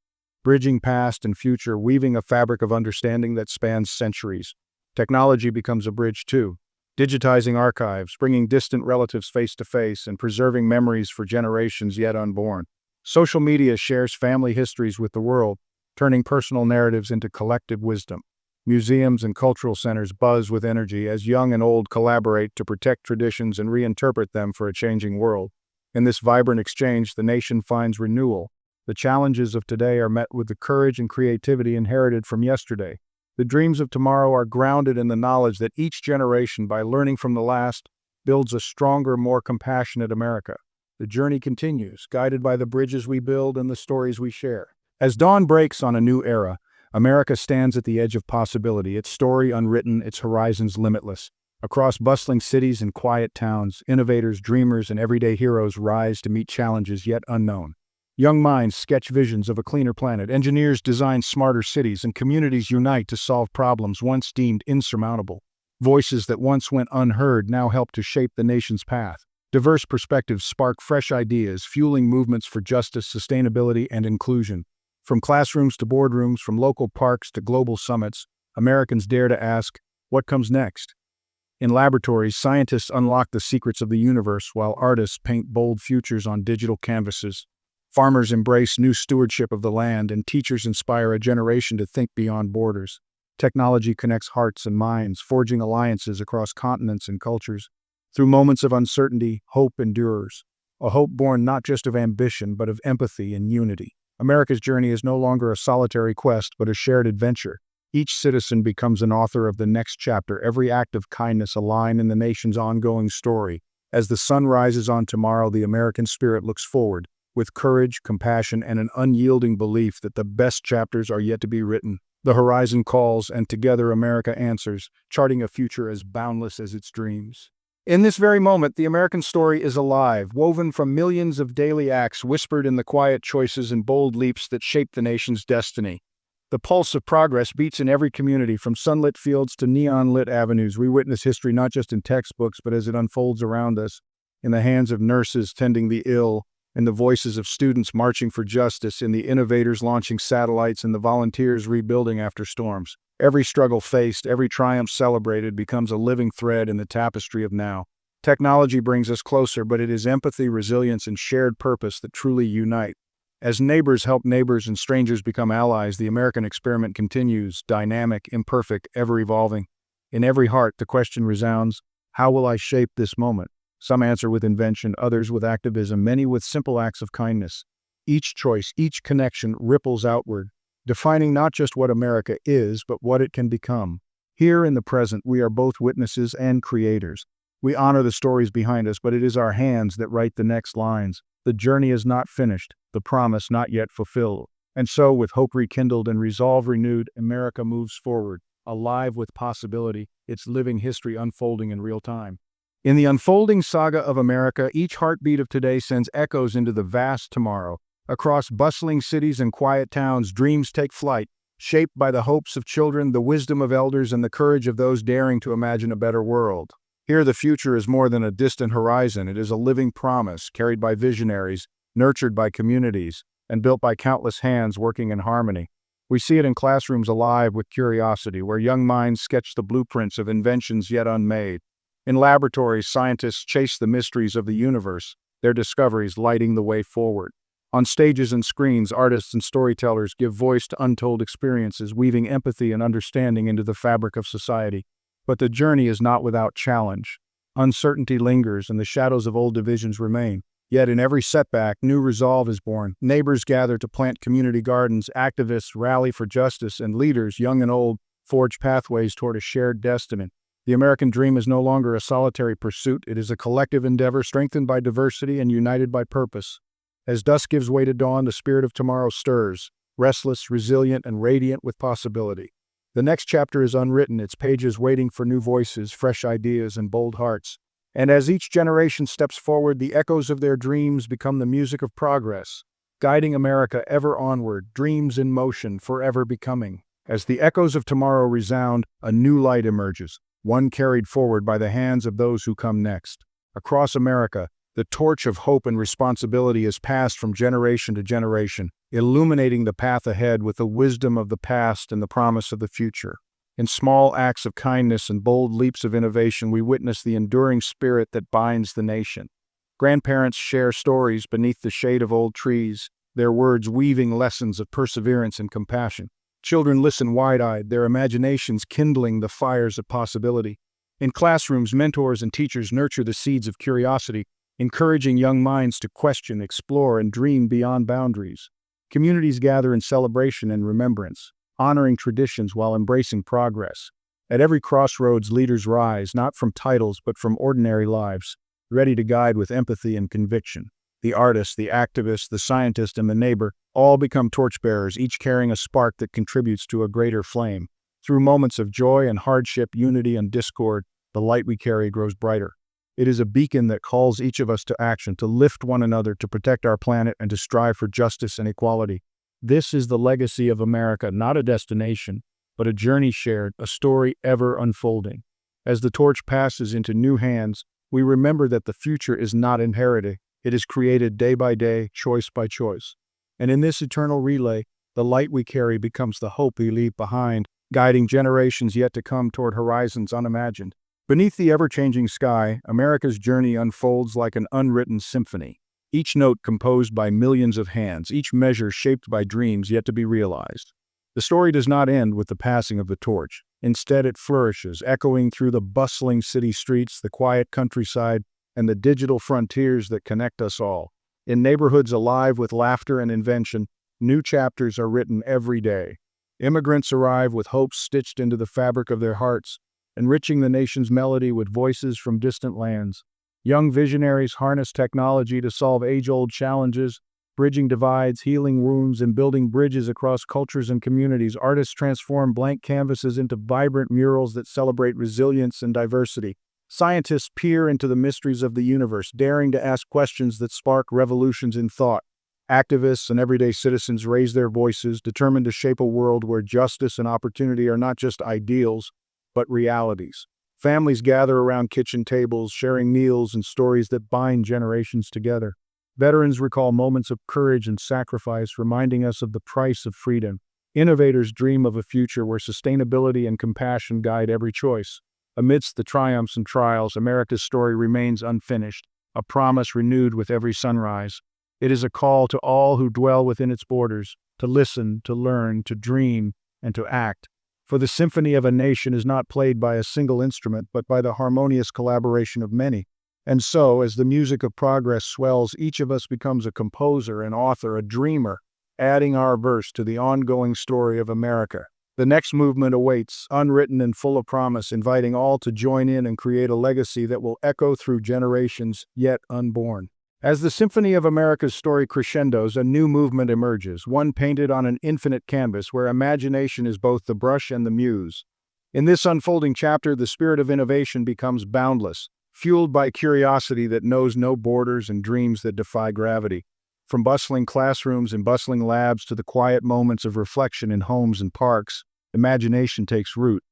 bridging past and future, weaving a fabric of understanding that spans centuries. Technology becomes a bridge too, digitizing archives, bringing distant relatives face to face, and preserving memories for generations yet unborn. Social media shares family histories with the world, turning personal narratives into collective wisdom. Museums and cultural centers buzz with energy as young and old collaborate to protect traditions and reinterpret them for a changing world. In this vibrant exchange, the nation finds renewal. The challenges of today are met with the courage and creativity inherited from yesterday. The dreams of tomorrow are grounded in the knowledge that each generation, by learning from the last, builds a stronger, more compassionate America. The journey continues, guided by the bridges we build and the stories we share. As dawn breaks on a new era, America stands at the edge of possibility, its story unwritten, its horizons limitless. Across bustling cities and quiet towns, innovators, dreamers, and everyday heroes rise to meet challenges yet unknown. Young minds sketch visions of a cleaner planet, engineers design smarter cities, and communities unite to solve problems once deemed insurmountable. Voices that once went unheard now help to shape the nation's path. Diverse perspectives spark fresh ideas, fueling movements for justice, sustainability, and inclusion. From classrooms to boardrooms, from local parks to global summits, Americans dare to ask, what comes next? In laboratories, scientists unlock the secrets of the universe while artists paint bold futures on digital canvases. Farmers embrace new stewardship of the land, and teachers inspire a generation to think beyond borders. Technology connects hearts and minds, forging alliances across continents and cultures. Through moments of uncertainty, hope endures. A hope born not just of ambition, but of empathy and unity. America's journey is no longer a solitary quest, but a shared adventure. Each citizen becomes an author of the next chapter, every act of kindness a line in the nation's ongoing story. As the sun rises on tomorrow, the American spirit looks forward, with courage, compassion, and an unyielding belief that the best chapters are yet to be written. The horizon calls, and together America answers, charting a future as boundless as its dreams. In this very moment, the American story is alive, woven from millions of daily acts whispered in the quiet choices and bold leaps that shape the nation's destiny. The pulse of progress beats in every community, from sunlit fields to neon-lit avenues. We witness history not just in textbooks, but as it unfolds around us, in the hands of nurses tending the ill, in the voices of students marching for justice, in the innovators launching satellites, and the volunteers rebuilding after storms. Every struggle faced, every triumph celebrated becomes a living thread in the tapestry of now. Technology brings us closer, but it is empathy, resilience, and shared purpose that truly unite. As neighbors help neighbors and strangers become allies, the American experiment continues, dynamic, imperfect, ever-evolving. In every heart, the question resounds, how will I shape this moment? Some answer with invention, others with activism, many with simple acts of kindness. Each choice, each connection ripples outward, defining not just what America is, but what it can become. Here in the present, we are both witnesses and creators. We honor the stories behind us, but it is our hands that write the next lines. The journey is not finished, the promise not yet fulfilled. And so, with hope rekindled and resolve renewed, America moves forward, alive with possibility, its living history unfolding in real time. In the unfolding saga of America, each heartbeat of today sends echoes into the vast tomorrow. Across bustling cities and quiet towns, dreams take flight, shaped by the hopes of children, the wisdom of elders, and the courage of those daring to imagine a better world. Here, the future is more than a distant horizon. It is a living promise, carried by visionaries, nurtured by communities, and built by countless hands working in harmony. We see it in classrooms alive with curiosity, where young minds sketch the blueprints of inventions yet unmade. In laboratories, scientists chase the mysteries of the universe, their discoveries lighting the way forward. On stages and screens, artists and storytellers give voice to untold experiences, weaving empathy and understanding into the fabric of society. But the journey is not without challenge. Uncertainty lingers and the shadows of old divisions remain. Yet in every setback, new resolve is born. Neighbors gather to plant community gardens, activists rally for justice, and leaders, young and old, forge pathways toward a shared destiny. The American dream is no longer a solitary pursuit. It is a collective endeavor strengthened by diversity and united by purpose. As dusk gives way to dawn, the spirit of tomorrow stirs, restless, resilient, and radiant with possibility. The next chapter is unwritten, its pages waiting for new voices, fresh ideas, and bold hearts. And as each generation steps forward, the echoes of their dreams become the music of progress, guiding America ever onward, dreams in motion, forever becoming. As the echoes of tomorrow resound, a new light emerges, one carried forward by the hands of those who come next. Across America, the torch of hope and responsibility is passed from generation to generation, illuminating the path ahead with the wisdom of the past and the promise of the future. In small acts of kindness and bold leaps of innovation, we witness the enduring spirit that binds the nation. Grandparents share stories beneath the shade of old trees, their words weaving lessons of perseverance and compassion. Children listen wide-eyed, their imaginations kindling the fires of possibility. In classrooms, mentors and teachers nurture the seeds of curiosity, encouraging young minds to question, explore, and dream beyond boundaries. Communities gather in celebration and remembrance, honoring traditions while embracing progress. At every crossroads, leaders rise, not from titles but from ordinary lives, ready to guide with empathy and conviction. The artist, the activist, the scientist, and the neighbor all become torchbearers, each carrying a spark that contributes to a greater flame. Through moments of joy and hardship, unity and discord, the light we carry grows brighter. It is a beacon that calls each of us to action, to lift one another, to protect our planet, and to strive for justice and equality. This is the legacy of America, not a destination, but a journey shared, a story ever unfolding. As the torch passes into new hands, we remember that the future is not inherited. It is created day by day, choice by choice. And in this eternal relay, the light we carry becomes the hope we leave behind, guiding generations yet to come toward horizons unimagined. Beneath the ever-changing sky, America's journey unfolds like an unwritten symphony, each note composed by millions of hands, each measure shaped by dreams yet to be realized. The story does not end with the passing of the torch. Instead, it flourishes, echoing through the bustling city streets, the quiet countryside, and the digital frontiers that connect us all. In neighborhoods alive with laughter and invention, new chapters are written every day. Immigrants arrive with hopes stitched into the fabric of their hearts, enriching the nation's melody with voices from distant lands. Young visionaries harness technology to solve age-old challenges, bridging divides, healing wounds, and building bridges across cultures and communities. Artists transform blank canvases into vibrant murals that celebrate resilience and diversity. Scientists peer into the mysteries of the universe, daring to ask questions that spark revolutions in thought. Activists and everyday citizens raise their voices, determined to shape a world where justice and opportunity are not just ideals, but realities. Families gather around kitchen tables, sharing meals and stories that bind generations together. Veterans recall moments of courage and sacrifice, reminding us of the price of freedom. Innovators dream of a future where sustainability and compassion guide every choice. Amidst the triumphs and trials, America's story remains unfinished, a promise renewed with every sunrise. It is a call to all who dwell within its borders, to listen, to learn, to dream, and to act. For the symphony of a nation is not played by a single instrument, but by the harmonious collaboration of many. And so, as the music of progress swells, each of us becomes a composer, an author, a dreamer, adding our verse to the ongoing story of America. The next movement awaits, unwritten and full of promise, inviting all to join in and create a legacy that will echo through generations yet unborn. As the Symphony of America's story crescendos, a new movement emerges, one painted on an infinite canvas where imagination is both the brush and the muse. In this unfolding chapter, the spirit of innovation becomes boundless, fueled by curiosity that knows no borders and dreams that defy gravity. From bustling classrooms and bustling labs to the quiet moments of reflection in homes and parks, imagination takes root.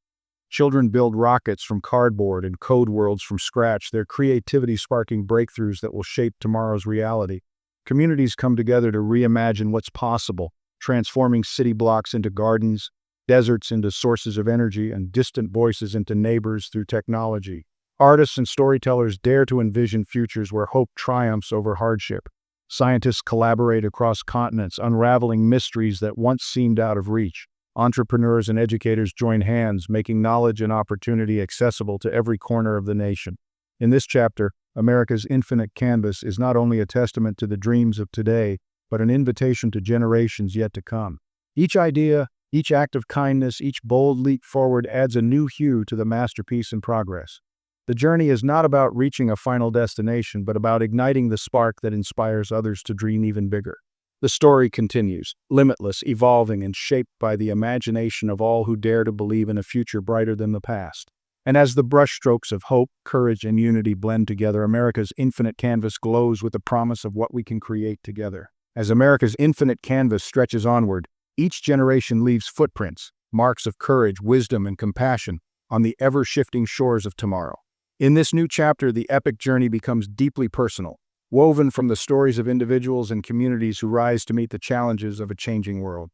Children build rockets from cardboard and code worlds from scratch, their creativity sparking breakthroughs that will shape tomorrow's reality. Communities come together to reimagine what's possible, transforming city blocks into gardens, deserts into sources of energy, and distant voices into neighbors through technology. Artists and storytellers dare to envision futures where hope triumphs over hardship. Scientists collaborate across continents, unraveling mysteries that once seemed out of reach. Entrepreneurs and educators join hands, making knowledge and opportunity accessible to every corner of the nation. In this chapter, America's infinite canvas is not only a testament to the dreams of today, but an invitation to generations yet to come. Each idea, each act of kindness, each bold leap forward adds a new hue to the masterpiece in progress. The journey is not about reaching a final destination, but about igniting the spark that inspires others to dream even bigger. The story continues, limitless, evolving, and shaped by the imagination of all who dare to believe in a future brighter than the past. And as the brushstrokes of hope, courage, and unity blend together, America's infinite canvas glows with the promise of what we can create together. As America's infinite canvas stretches onward, each generation leaves footprints, marks of courage, wisdom, and compassion on the ever-shifting shores of tomorrow. In this new chapter, the epic journey becomes deeply personal, woven from the stories of individuals and communities who rise to meet the challenges of a changing world.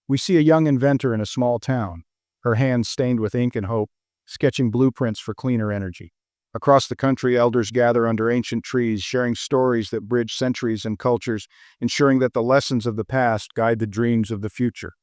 We see a young inventor in a small town, her hands stained with ink and hope, sketching blueprints for cleaner energy. Across the country, elders gather under ancient trees, sharing stories that bridge centuries and cultures, ensuring that the lessons of the past guide the dreams of the future.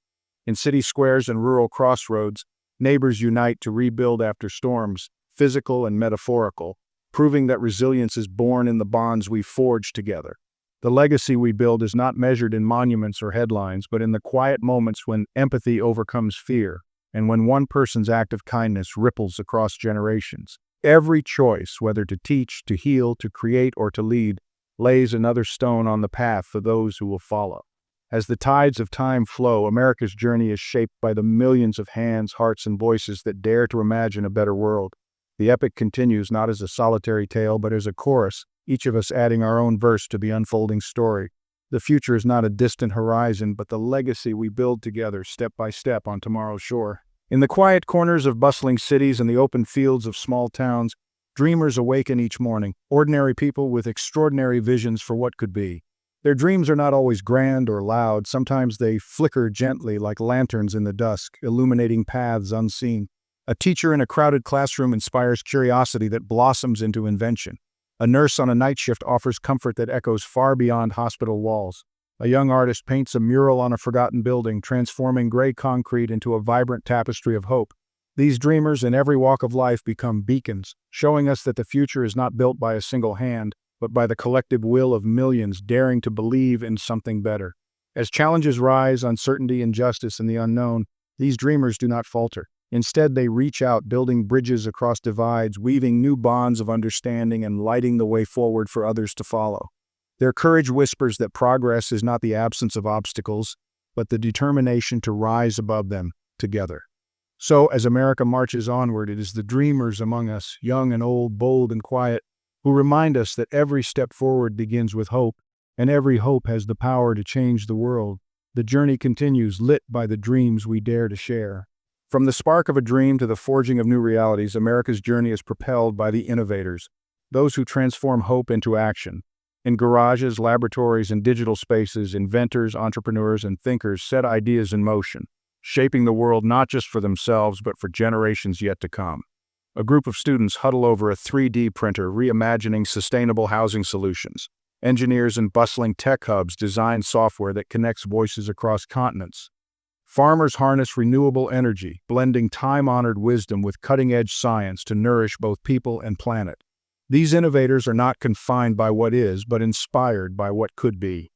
In city squares and rural crossroads, neighbors unite to rebuild after storms, physical and metaphorical, proving that resilience is born in the bonds we forge together. The legacy we build is not measured in monuments or headlines, but in the quiet moments when empathy overcomes fear, and when one person's act of kindness ripples across generations. Every choice, whether to teach, to heal, to create, or to lead, lays another stone on the path for those who will follow. As the tides of time flow, America's journey is shaped by the millions of hands, hearts, and voices that dare to imagine a better world. The epic continues not as a solitary tale, but as a chorus, each of us adding our own verse to the unfolding story. The future is not a distant horizon, but the legacy we build together, step by step, on tomorrow's shore. In the quiet corners of bustling cities and the open fields of small towns, dreamers awaken each morning, ordinary people with extraordinary visions for what could be. Their dreams are not always grand or loud. Sometimes they flicker gently like lanterns in the dusk, illuminating paths unseen. A teacher in a crowded classroom inspires curiosity that blossoms into invention. A nurse on a night shift offers comfort that echoes far beyond hospital walls. A young artist paints a mural on a forgotten building, transforming gray concrete into a vibrant tapestry of hope. These dreamers in every walk of life become beacons, showing us that the future is not built by a single hand, but by the collective will of millions daring to believe in something better. As challenges rise, uncertainty, injustice, and the unknown, these dreamers do not falter. Instead, they reach out, building bridges across divides, weaving new bonds of understanding, and lighting the way forward for others to follow. Their courage whispers that progress is not the absence of obstacles, but the determination to rise above them together. So, as America marches onward, it is the dreamers among us, young and old, bold and quiet, who remind us that every step forward begins with hope, and every hope has the power to change the world. The journey continues, lit by the dreams we dare to share. From the spark of a dream to the forging of new realities, America's journey is propelled by the innovators, those who transform hope into action. In garages, laboratories, and digital spaces, inventors, entrepreneurs, and thinkers set ideas in motion, shaping the world not just for themselves, but for generations yet to come. A group of students huddle over a 3D printer, reimagining sustainable housing solutions. Engineers in bustling tech hubs design software that connects voices across continents. Farmers harness renewable energy, blending time-honored wisdom with cutting-edge science to nourish both people and planet. These innovators are not confined by what is, but inspired by what could be.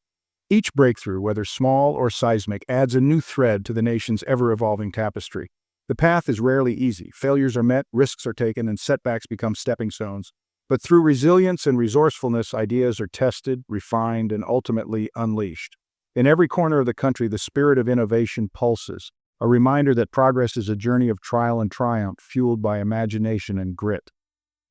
Each breakthrough, whether small or seismic, adds a new thread to the nation's ever-evolving tapestry. The path is rarely easy. Failures are met, risks are taken, and setbacks become stepping stones. But through resilience and resourcefulness, ideas are tested, refined, and ultimately unleashed. In every corner of the country, the spirit of innovation pulses, a reminder that progress is a journey of trial and triumph, fueled by imagination and grit.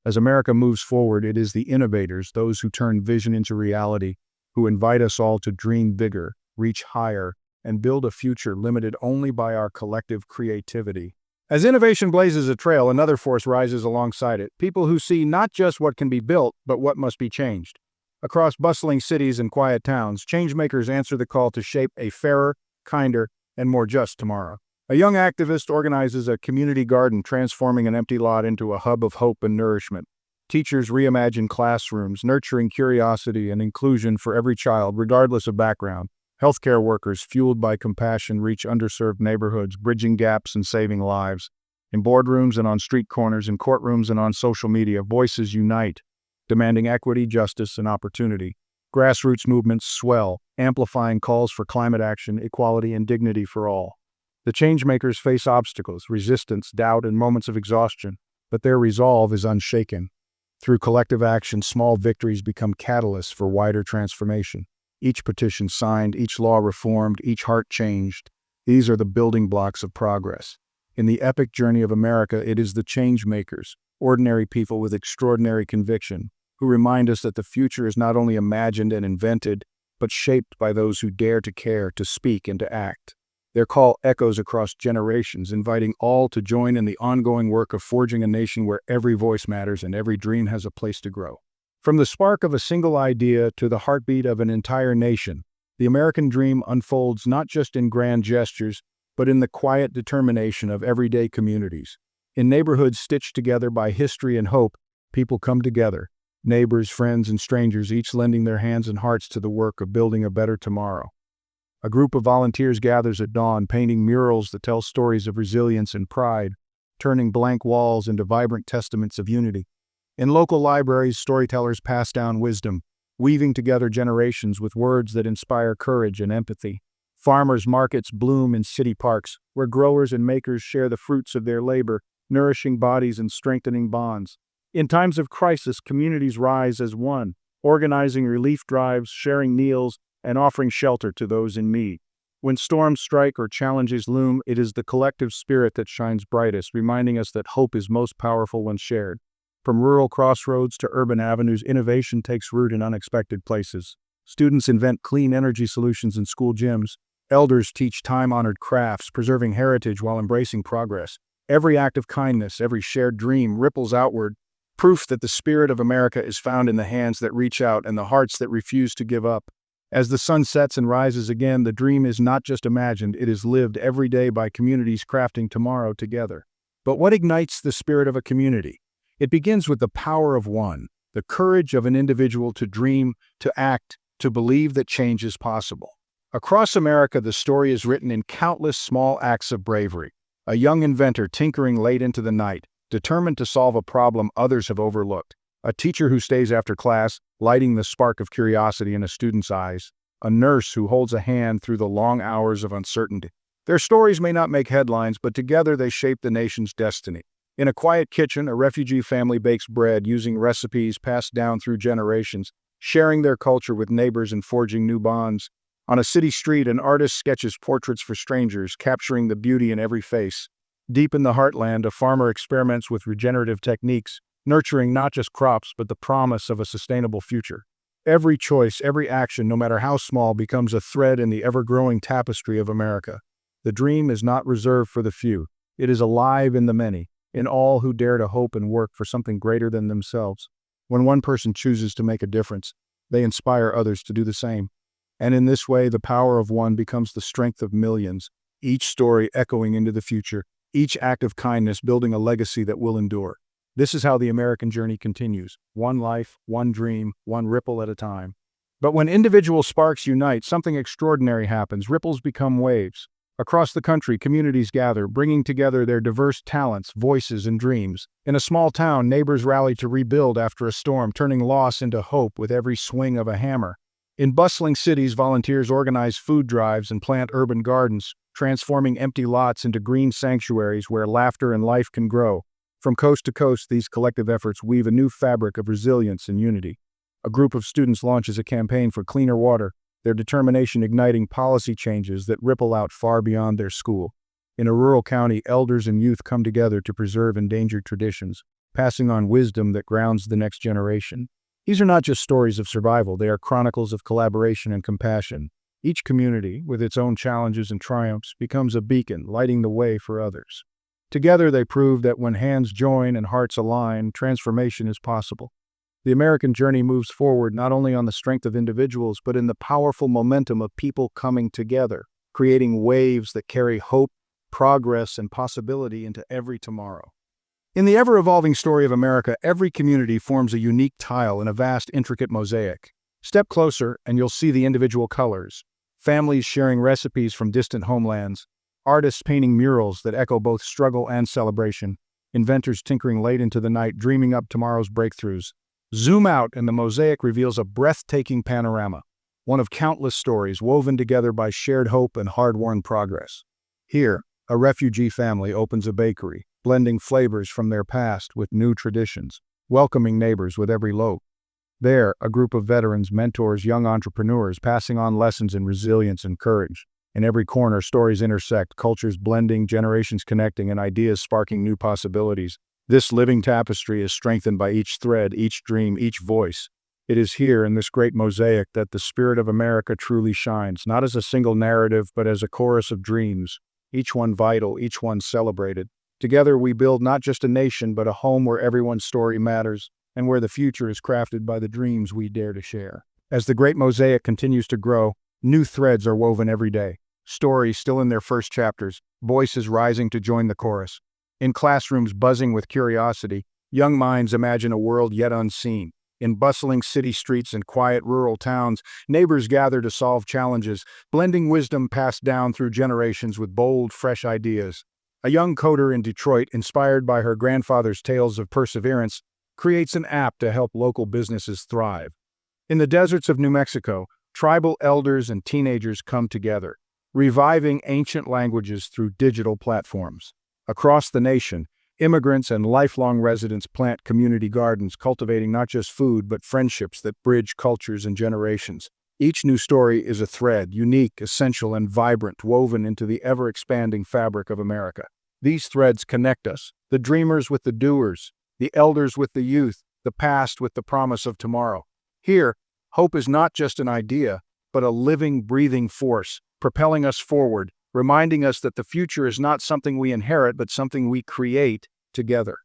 As America moves forward, it is the innovators, those who turn vision into reality, who invite us all to dream bigger, reach higher, and build a future limited only by our collective creativity. As innovation blazes a trail, another force rises alongside it, people who see not just what can be built, but what must be changed. Across bustling cities and quiet towns, changemakers answer the call to shape a fairer, kinder, and more just tomorrow. A young activist organizes a community garden, transforming an empty lot into a hub of hope and nourishment. Teachers reimagine classrooms, nurturing curiosity and inclusion for every child, regardless of background. Healthcare workers, fueled by compassion, reach underserved neighborhoods, bridging gaps and saving lives. In boardrooms and on street corners, in courtrooms and on social media, voices unite, demanding equity, justice, and opportunity. Grassroots movements swell, amplifying calls for climate action, equality, and dignity for all. The changemakers face obstacles, resistance, doubt, and moments of exhaustion, but their resolve is unshaken. Through collective action, small victories become catalysts for wider transformation. Each petition signed, each law reformed, each heart changed. These are the building blocks of progress. In the epic journey of America, it is the changemakers, ordinary people with extraordinary conviction, who remind us that the future is not only imagined and invented, but shaped by those who dare to care, to speak, and to act. Their call echoes across generations, inviting all to join in the ongoing work of forging a nation where every voice matters and every dream has a place to grow. From the spark of a single idea to the heartbeat of an entire nation, the American dream unfolds not just in grand gestures, but in the quiet determination of everyday communities. In neighborhoods stitched together by history and hope, people come together, neighbors, friends, and strangers, each lending their hands and hearts to the work of building a better tomorrow. A group of volunteers gathers at dawn, painting murals that tell stories of resilience and pride, turning blank walls into vibrant testaments of unity. In local libraries, storytellers pass down wisdom, weaving together generations with words that inspire courage and empathy. Farmers' markets bloom in city parks, where growers and makers share the fruits of their labor, nourishing bodies and strengthening bonds. In times of crisis, communities rise as one, organizing relief drives, sharing meals, and offering shelter to those in need. When storms strike or challenges loom, it is the collective spirit that shines brightest, reminding us that hope is most powerful when shared. From rural crossroads to urban avenues, innovation takes root in unexpected places. Students invent clean energy solutions in school gyms. Elders teach time-honored crafts, preserving heritage while embracing progress. Every act of kindness, every shared dream ripples outward, proof that the spirit of America is found in the hands that reach out and the hearts that refuse to give up. As the sun sets and rises again, the dream is not just imagined, it is lived every day by communities crafting tomorrow together. But what ignites the spirit of a community? It begins with the power of one, the courage of an individual to dream, to act, to believe that change is possible. Across America, the story is written in countless small acts of bravery. A young inventor tinkering late into the night, determined to solve a problem others have overlooked. A teacher who stays after class, lighting the spark of curiosity in a student's eyes. A nurse who holds a hand through the long hours of uncertainty. Their stories may not make headlines, but together they shape the nation's destiny. In a quiet kitchen, a refugee family bakes bread using recipes passed down through generations, sharing their culture with neighbors and forging new bonds. On a city street, an artist sketches portraits for strangers, capturing the beauty in every face. Deep in the heartland, a farmer experiments with regenerative techniques, nurturing not just crops, but the promise of a sustainable future. Every choice, every action, no matter how small, becomes a thread in the ever-growing tapestry of America. The dream is not reserved for the few. It is alive in the many, in all who dare to hope and work for something greater than themselves. When one person chooses to make a difference, they inspire others to do the same. And in this way, the power of one becomes the strength of millions, each story echoing into the future, each act of kindness building a legacy that will endure. This is how the American journey continues, one life, one dream, one ripple at a time. But when individual sparks unite, something extraordinary happens. Ripples become waves. Across the country, communities gather, bringing together their diverse talents, voices, and dreams. In a small town, neighbors rally to rebuild after a storm, turning loss into hope with every swing of a hammer. In bustling cities, volunteers organize food drives and plant urban gardens, transforming empty lots into green sanctuaries where laughter and life can grow. From coast to coast, these collective efforts weave a new fabric of resilience and unity. A group of students launches a campaign for cleaner water, their determination igniting policy changes that ripple out far beyond their school. In a rural county, elders and youth come together to preserve endangered traditions, passing on wisdom that grounds the next generation. These are not just stories of survival, they are chronicles of collaboration and compassion. Each community, with its own challenges and triumphs, becomes a beacon, lighting the way for others. Together they prove that when hands join and hearts align, transformation is possible. The American journey moves forward not only on the strength of individuals, but in the powerful momentum of people coming together, creating waves that carry hope, progress, and possibility into every tomorrow. In the ever-evolving story of America, every community forms a unique tile in a vast, intricate mosaic. Step closer and you'll see the individual colors. Families sharing recipes from distant homelands, artists painting murals that echo both struggle and celebration, inventors tinkering late into the night, dreaming up tomorrow's breakthroughs. Zoom out and the mosaic reveals a breathtaking panorama, one of countless stories woven together by shared hope and hard-won progress. Here, a refugee family opens a bakery, blending flavors from their past with new traditions, welcoming neighbors with every loaf. There, a group of veterans mentors young entrepreneurs, passing on lessons in resilience and courage. In every corner, stories intersect, cultures blending, generations connecting, and ideas sparking new possibilities. This living tapestry is strengthened by each thread, each dream, each voice. It is here in this great mosaic that the spirit of America truly shines, not as a single narrative, but as a chorus of dreams, each one vital, each one celebrated. Together we build not just a nation, but a home where everyone's story matters, and where the future is crafted by the dreams we dare to share. As the great mosaic continues to grow, new threads are woven every day. Stories still in their first chapters, voices rising to join the chorus. In classrooms buzzing with curiosity, young minds imagine a world yet unseen. In bustling city streets and quiet rural towns, neighbors gather to solve challenges, blending wisdom passed down through generations with bold, fresh ideas. A young coder in Detroit, inspired by her grandfather's tales of perseverance, creates an app to help local businesses thrive. In the deserts of New Mexico, tribal elders and teenagers come together, reviving ancient languages through digital platforms. Across the nation, immigrants and lifelong residents plant community gardens, cultivating not just food, but friendships that bridge cultures and generations. Each new story is a thread, unique, essential, and vibrant, woven into the ever-expanding fabric of America. These threads connect us, the dreamers with the doers, the elders with the youth, the past with the promise of tomorrow. Here, hope is not just an idea, but a living, breathing force, propelling us forward, reminding us that the future is not something we inherit, but something we create together.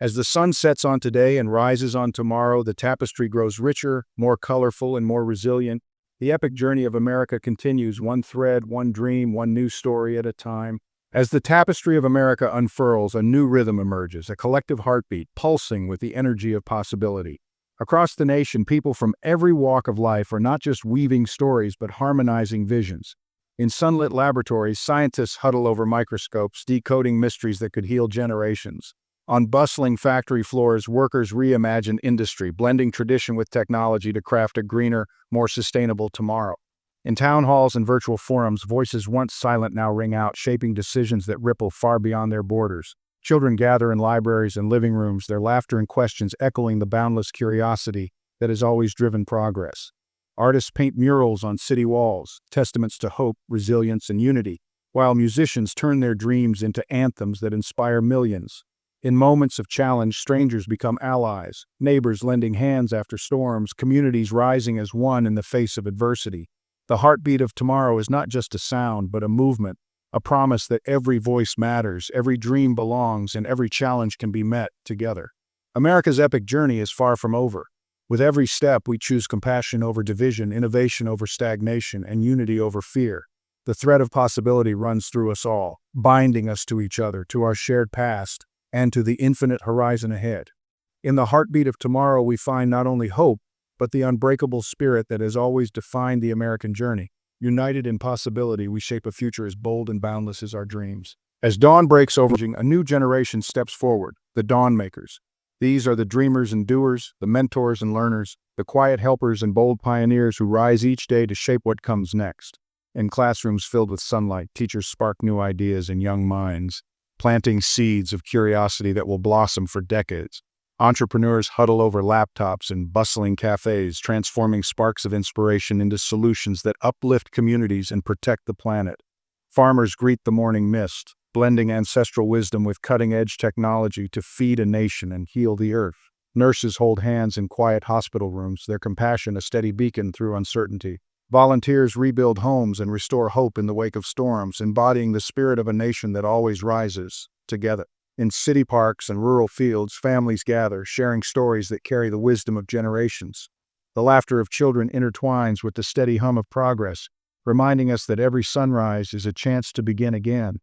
As the sun sets on today and rises on tomorrow, the tapestry grows richer, more colorful, and more resilient. The epic journey of America continues, one thread, one dream, one new story at a time. As the tapestry of America unfurls, a new rhythm emerges, a collective heartbeat pulsing with the energy of possibility. Across the nation, people from every walk of life are not just weaving stories, but harmonizing visions. In sunlit laboratories, scientists huddle over microscopes, decoding mysteries that could heal generations. On bustling factory floors, workers reimagine industry, blending tradition with technology to craft a greener, more sustainable tomorrow. In town halls and virtual forums, voices once silent now ring out, shaping decisions that ripple far beyond their borders. Children gather in libraries and living rooms, their laughter and questions echoing the boundless curiosity that has always driven progress. Artists paint murals on city walls, testaments to hope, resilience, and unity, while musicians turn their dreams into anthems that inspire millions. In moments of challenge, strangers become allies, neighbors lending hands after storms, communities rising as one in the face of adversity. The heartbeat of tomorrow is not just a sound, but a movement, a promise that every voice matters, every dream belongs, and every challenge can be met together. America's epic journey is far from over. With every step, we choose compassion over division, innovation over stagnation, and unity over fear. The thread of possibility runs through us all, binding us to each other, to our shared past, and to the infinite horizon ahead. In the heartbeat of tomorrow, we find not only hope, but the unbreakable spirit that has always defined the American journey. United in possibility, we shape a future as bold and boundless as our dreams. As dawn breaks over, a new generation steps forward, the Dawnmakers. These are the dreamers and doers, the mentors and learners, the quiet helpers and bold pioneers who rise each day to shape what comes next. In classrooms filled with sunlight, teachers spark new ideas in young minds, planting seeds of curiosity that will blossom for decades. Entrepreneurs huddle over laptops in bustling cafes, transforming sparks of inspiration into solutions that uplift communities and protect the planet. Farmers greet the morning mist, blending ancestral wisdom with cutting-edge technology to feed a nation and heal the earth. Nurses hold hands in quiet hospital rooms, their compassion a steady beacon through uncertainty. Volunteers rebuild homes and restore hope in the wake of storms, embodying the spirit of a nation that always rises together. In city parks and rural fields, families gather, sharing stories that carry the wisdom of generations. The laughter of children intertwines with the steady hum of progress, reminding us that every sunrise is a chance to begin again.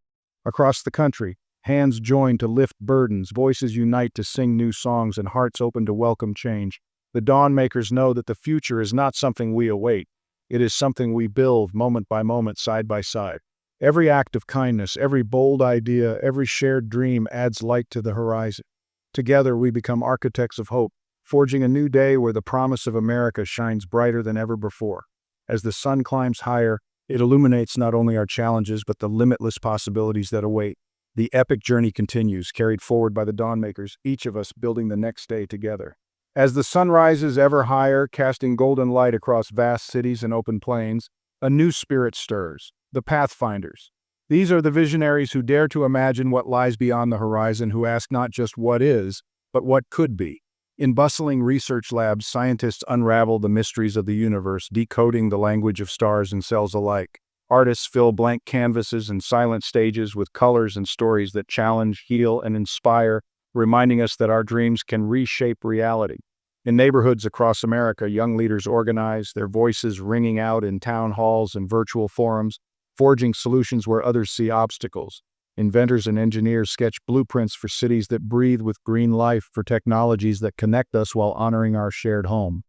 Across the country, hands join to lift burdens, voices unite to sing new songs, and hearts open to welcome change. The Dawnmakers know that the future is not something we await. It is something we build moment by moment, side by side. Every act of kindness, every bold idea, every shared dream adds light to the horizon. Together we become architects of hope, forging a new day where the promise of America shines brighter than ever before. As the sun climbs higher, it illuminates not only our challenges but the limitless possibilities that await. The epic journey continues, carried forward by the Dawnmakers, each of us building the next day together. As the sun rises ever higher, casting golden light across vast cities and open plains, a new spirit stirs. The Pathfinders. These are the visionaries who dare to imagine what lies beyond the horizon, who ask not just what is, but what could be. In bustling research labs, scientists unravel the mysteries of the universe, decoding the language of stars and cells alike. Artists fill blank canvases and silent stages with colors and stories that challenge, heal, and inspire, reminding us that our dreams can reshape reality. In neighborhoods across America, young leaders organize, their voices ringing out in town halls and virtual forums, forging solutions where others see obstacles. Inventors and engineers sketch blueprints for cities that breathe with green life, for technologies that connect us while honoring our shared home.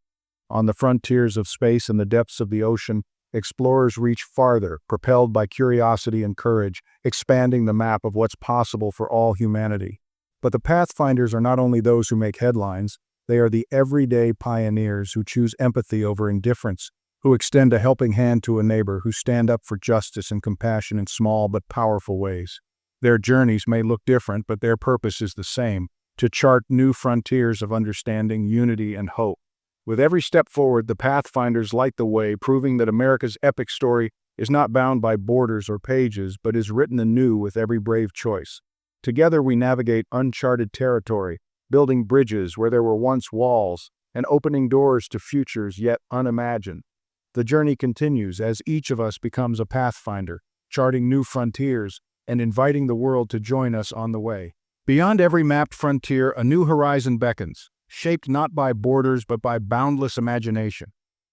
On the frontiers of space and the depths of the ocean, explorers reach farther, propelled by curiosity and courage, expanding the map of what's possible for all humanity. But the Pathfinders are not only those who make headlines, they are the everyday pioneers who choose empathy over indifference, who extend a helping hand to a neighbor, who stand up for justice and compassion in small but powerful ways. Their journeys may look different, but their purpose is the same: to chart new frontiers of understanding, unity, and hope. With every step forward, the Pathfinders light the way, proving that America's epic story is not bound by borders or pages, but is written anew with every brave choice. Together we navigate uncharted territory, building bridges where there were once walls, and opening doors to futures yet unimagined. The journey continues as each of us becomes a pathfinder, charting new frontiers and inviting the world to join us on the way. Beyond every mapped frontier, a new horizon beckons, shaped not by borders but by boundless imagination.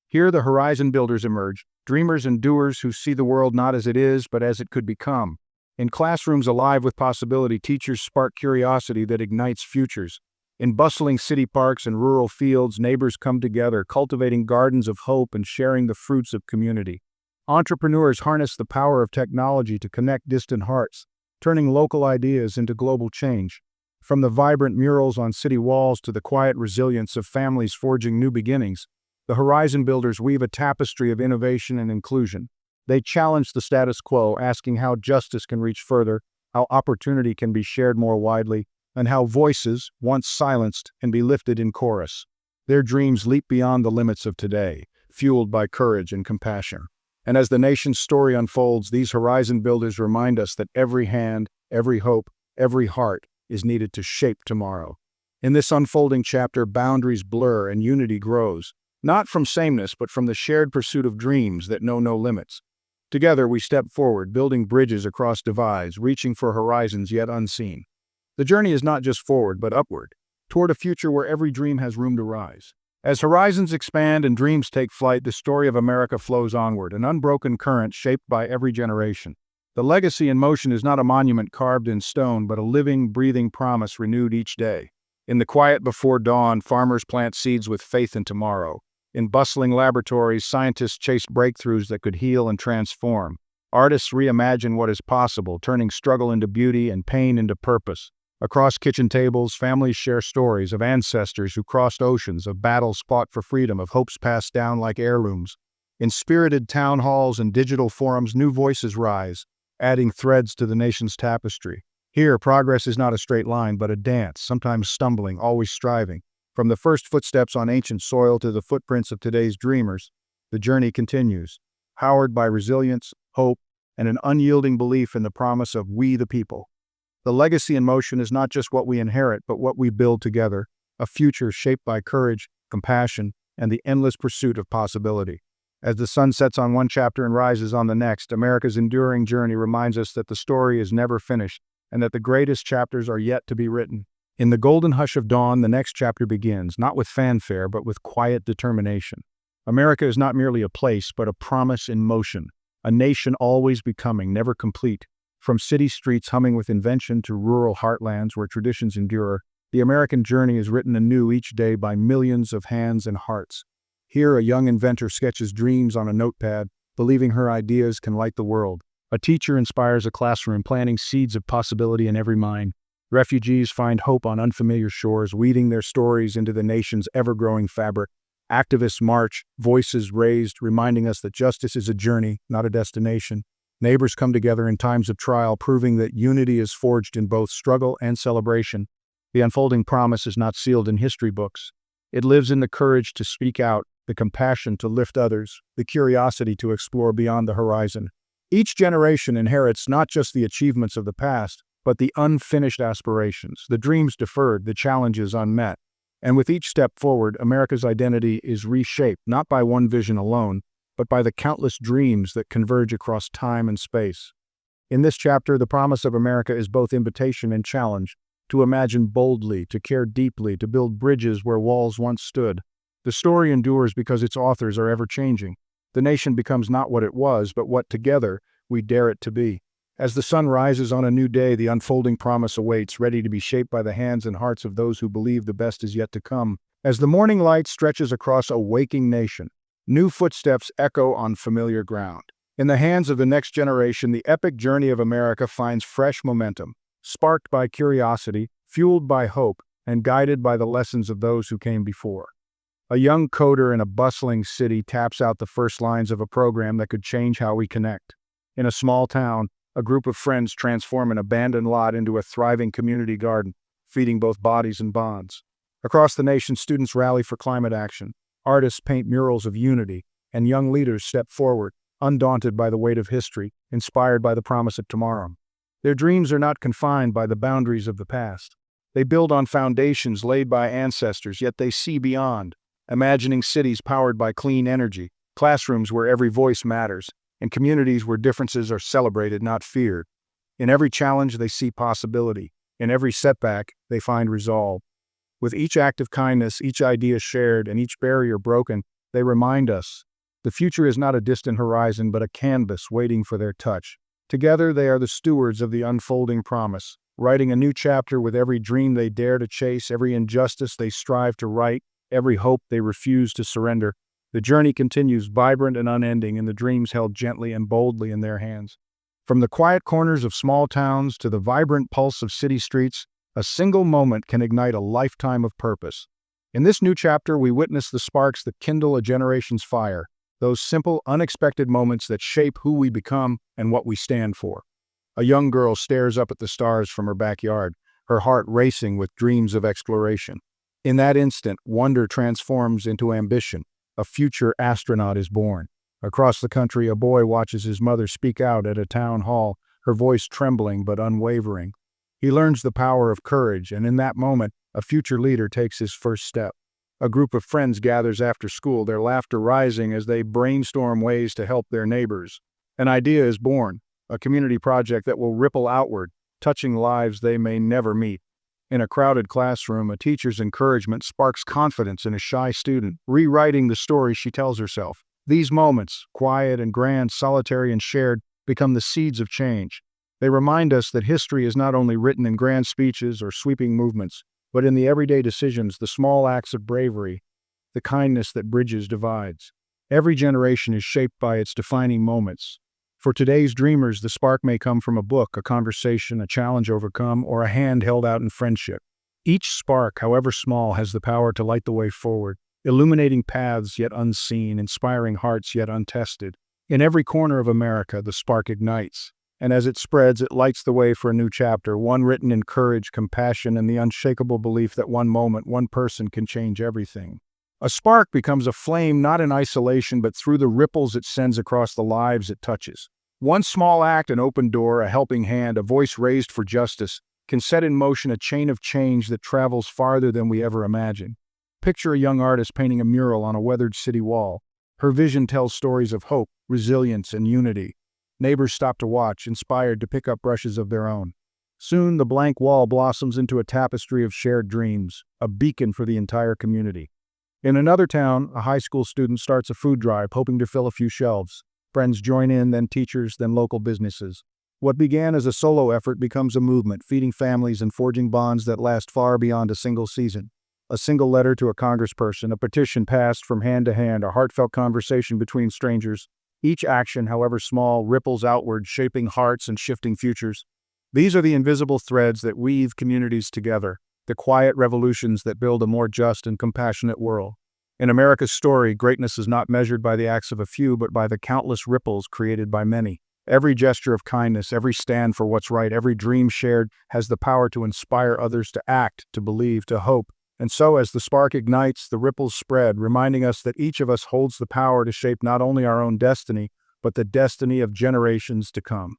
Here the horizon builders emerge, dreamers and doers who see the world not as it is but as it could become. In classrooms alive with possibility, teachers spark curiosity that ignites futures. In bustling city parks and rural fields, neighbors come together, cultivating gardens of hope and sharing the fruits of community. Entrepreneurs harness the power of technology to connect distant hearts, turning local ideas into global change. From the vibrant murals on city walls to the quiet resilience of families forging new beginnings, the horizon builders weave a tapestry of innovation and inclusion. They challenge the status quo, asking how justice can reach further, how opportunity can be shared more widely, and how voices, once silenced, can be lifted in chorus. Their dreams leap beyond the limits of today, fueled by courage and compassion. And as the nation's story unfolds, these horizon builders remind us that every hand, every hope, every heart is needed to shape tomorrow. In this unfolding chapter, boundaries blur and unity grows, not from sameness but from the shared pursuit of dreams that know no limits. Together we step forward, building bridges across divides, reaching for horizons yet unseen. The journey is not just forward, but upward, toward a future where every dream has room to rise. As horizons expand and dreams take flight, the story of America flows onward, an unbroken current shaped by every generation. The legacy in motion is not a monument carved in stone, but a living, breathing promise renewed each day. In the quiet before dawn, farmers plant seeds with faith in tomorrow. In bustling laboratories, scientists chased breakthroughs that could heal and transform. Artists reimagine what is possible, turning struggle into beauty and pain into purpose. Across kitchen tables, families share stories of ancestors who crossed oceans, of battles fought for freedom, of hopes passed down like heirlooms. In spirited town halls and digital forums, new voices rise, adding threads to the nation's tapestry. Here, progress is not a straight line, but a dance, sometimes stumbling, always striving. From the first footsteps on ancient soil to the footprints of today's dreamers, the journey continues, powered by resilience, hope, and an unyielding belief in the promise of we the people. The legacy in motion is not just what we inherit, but what we build together, a future shaped by courage, compassion, and the endless pursuit of possibility. As the sun sets on one chapter and rises on the next, America's enduring journey reminds us that the story is never finished and that the greatest chapters are yet to be written. In the golden hush of dawn, the next chapter begins, not with fanfare, but with quiet determination. America is not merely a place, but a promise in motion, a nation always becoming, never complete. From city streets humming with invention to rural heartlands where traditions endure, the American journey is written anew each day by millions of hands and hearts. Here, a young inventor sketches dreams on a notepad, believing her ideas can light the world. A teacher inspires a classroom, planting seeds of possibility in every mind. Refugees find hope on unfamiliar shores, weaving their stories into the nation's ever-growing fabric. Activists march, voices raised, reminding us that justice is a journey, not a destination. Neighbors come together in times of trial, proving that unity is forged in both struggle and celebration. The unfolding promise is not sealed in history books. It lives in the courage to speak out, the compassion to lift others, the curiosity to explore beyond the horizon. Each generation inherits not just the achievements of the past, but the unfinished aspirations, the dreams deferred, the challenges unmet. And with each step forward, America's identity is reshaped, not by one vision alone, but by the countless dreams that converge across time and space. In this chapter, the promise of America is both invitation and challenge, to imagine boldly, to care deeply, to build bridges where walls once stood. The story endures because its authors are ever-changing. The nation becomes not what it was, but what together we dare it to be. As the sun rises on a new day, the unfolding promise awaits, ready to be shaped by the hands and hearts of those who believe the best is yet to come. As the morning light stretches across a waking nation, new footsteps echo on familiar ground. In the hands of the next generation, the epic journey of America finds fresh momentum, sparked by curiosity, fueled by hope, and guided by the lessons of those who came before. A young coder in a bustling city taps out the first lines of a program that could change how we connect. In a small town, a group of friends transform an abandoned lot into a thriving community garden, feeding both bodies and bonds. Across the nation, students rally for climate action. Artists paint murals of unity, and young leaders step forward, undaunted by the weight of history, inspired by the promise of tomorrow. Their dreams are not confined by the boundaries of the past. They build on foundations laid by ancestors, yet they see beyond, imagining cities powered by clean energy, classrooms where every voice matters, and communities where differences are celebrated, not feared. In every challenge, they see possibility. In every setback, they find resolve. With each act of kindness, each idea shared, and each barrier broken, they remind us the future is not a distant horizon, but a canvas waiting for their touch. Together, they are the stewards of the unfolding promise, writing a new chapter with every dream they dare to chase, every injustice they strive to right, every hope they refuse to surrender. The journey continues vibrant and unending in the dreams held gently and boldly in their hands. From the quiet corners of small towns to the vibrant pulse of city streets, a single moment can ignite a lifetime of purpose. In this new chapter, we witness the sparks that kindle a generation's fire, those simple, unexpected moments that shape who we become and what we stand for. A young girl stares up at the stars from her backyard, her heart racing with dreams of exploration. In that instant, wonder transforms into ambition. A future astronaut is born. Across the country, a boy watches his mother speak out at a town hall, her voice trembling but unwavering. He learns the power of courage, and in that moment, a future leader takes his first step. A group of friends gathers after school, their laughter rising as they brainstorm ways to help their neighbors. An idea is born, a community project that will ripple outward, touching lives they may never meet. In a crowded classroom, a teacher's encouragement sparks confidence in a shy student, rewriting the story she tells herself. These moments, quiet and grand, solitary and shared, become the seeds of change. They remind us that history is not only written in grand speeches or sweeping movements, but in the everyday decisions, the small acts of bravery the kindness that bridges divides. Every generation is shaped by its defining moments. For today's dreamers, the spark may come from a book, a conversation, a challenge overcome, or a hand held out in friendship. Each spark, however small, has the power to light the way forward, illuminating paths yet unseen, inspiring hearts yet untested. In every corner of America, the spark ignites, and as it spreads, it lights the way for a new chapter, one written in courage, compassion, and the unshakable belief that one moment, one person can change everything. A spark becomes a flame not in isolation, but through the ripples it sends across the lives it touches. One small act, an open door, a helping hand, a voice raised for justice, can set in motion a chain of change that travels farther than we ever imagined. Picture a young artist painting a mural on a weathered city wall. Her vision tells stories of hope, resilience, and unity. Neighbors stop to watch, inspired to pick up brushes of their own. Soon, the blank wall blossoms into a tapestry of shared dreams, a beacon for the entire community. In another town, a high school student starts a food drive, hoping to fill a few shelves. Friends join in, then teachers, then local businesses. What began as a solo effort becomes a movement, feeding families and forging bonds that last far beyond a single season. A single letter to a congressperson, a petition passed from hand to hand, a heartfelt conversation between strangers. Each action, however small, ripples outward, shaping hearts and shifting futures. These are the invisible threads that weave communities together, the quiet revolutions that build a more just and compassionate world. In America's story, greatness is not measured by the acts of a few, but by the countless ripples created by many. Every gesture of kindness, every stand for what's right, every dream shared has the power to inspire others to act, to believe, to hope. And so, as the spark ignites, the ripples spread, reminding us that each of us holds the power to shape not only our own destiny, but the destiny of generations to come.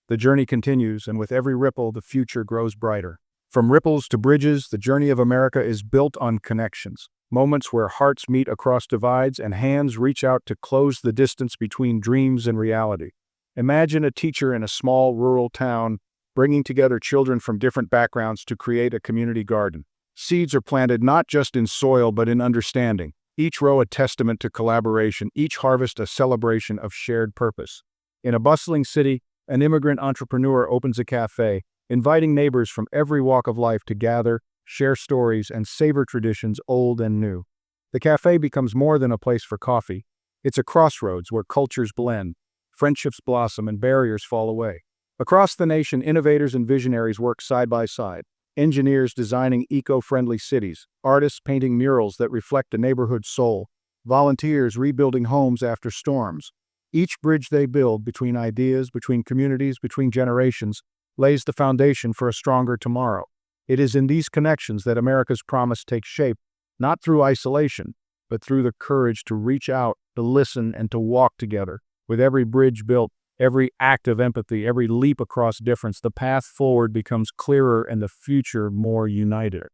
The journey continues, and with every ripple, the future grows brighter. From ripples to bridges, the journey of America is built on connections, moments where hearts meet across divides and hands reach out to close the distance between dreams and reality. Imagine a teacher in a small rural town bringing together children from different backgrounds to create a community garden. Seeds are planted not just in soil but in understanding, each row a testament to collaboration, each harvest a celebration of shared purpose. In a bustling city, an immigrant entrepreneur opens a cafe, inviting neighbors from every walk of life to gather, share stories, and savor traditions old and new. The cafe becomes more than a place for coffee. It's a crossroads where cultures blend, friendships blossom, and barriers fall away. Across the nation, innovators and visionaries work side by side. Engineers designing eco-friendly cities, artists painting murals that reflect a neighborhood's soul, volunteers rebuilding homes after storms. Each bridge they build between ideas, between communities, between generations, lays the foundation for a stronger tomorrow. It is in these connections that America's promise takes shape, not through isolation, but through the courage to reach out, to listen, and to walk together. With every bridge built, every act of empathy, every leap across difference, the path forward becomes clearer and the future more united.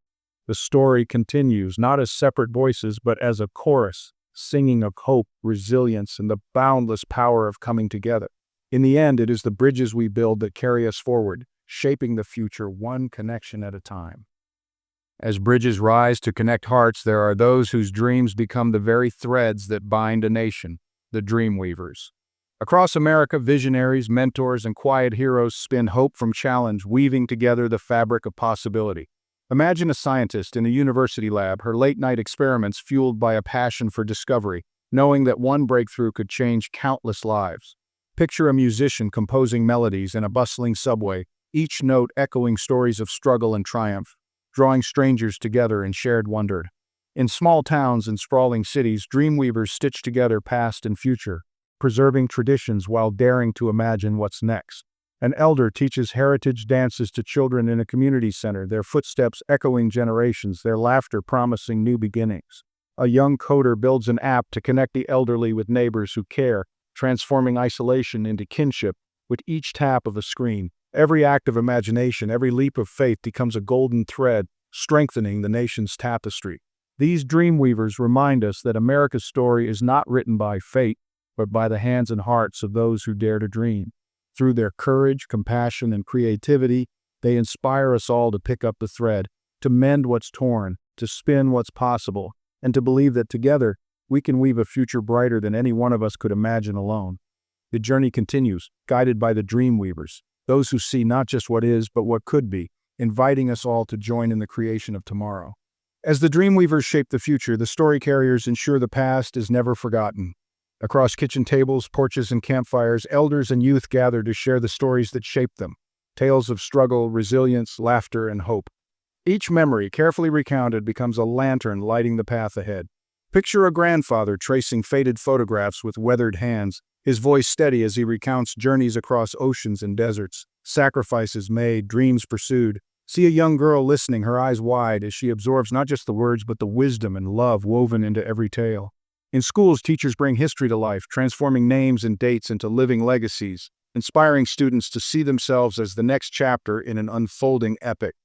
The story continues, not as separate voices, but as a chorus, singing of hope, resilience, and the boundless power of coming together. In the end, it is the bridges we build that carry us forward, shaping the future one connection at a time. As bridges rise to connect hearts, there are those whose dreams become the very threads that bind a nation, the Dreamweavers. Across America, visionaries, mentors, and quiet heroes spin hope from challenge, weaving together the fabric of possibility. Imagine a scientist in a university lab, her late-night experiments fueled by a passion for discovery, knowing that one breakthrough could change countless lives. Picture a musician composing melodies in a bustling subway, each note echoing stories of struggle and triumph, drawing strangers together in shared wonder. In small towns and sprawling cities, dreamweavers stitch together past and future, preserving traditions while daring to imagine what's next. An elder teaches heritage dances to children in a community center, their footsteps echoing generations, their laughter promising new beginnings. A young coder builds an app to connect the elderly with neighbors who care, transforming isolation into kinship with each tap of a screen. Every act of imagination, every leap of faith becomes a golden thread, strengthening the nation's tapestry. These dreamweavers remind us that America's story is not written by fate, but by the hands and hearts of those who dare to dream. Through their courage, compassion, and creativity, they inspire us all to pick up the thread, to mend what's torn, to spin what's possible, and to believe that together, we can weave a future brighter than any one of us could imagine alone. The journey continues, guided by the Dreamweavers, those who see not just what is, but what could be, inviting us all to join in the creation of tomorrow. As the Dreamweavers shape the future, the story carriers ensure the past is never forgotten. Across kitchen tables, porches, and campfires, elders and youth gather to share the stories that shaped them. Tales of struggle, resilience, laughter, and hope. Each memory, carefully recounted, becomes a lantern lighting the path ahead. Picture a grandfather tracing faded photographs with weathered hands, his voice steady as he recounts journeys across oceans and deserts, sacrifices made, dreams pursued. See a young girl listening, her eyes wide, as she absorbs not just the words but the wisdom and love woven into every tale. In schools, teachers bring history to life, transforming names and dates into living legacies, inspiring students to see themselves as the next chapter in an unfolding epic.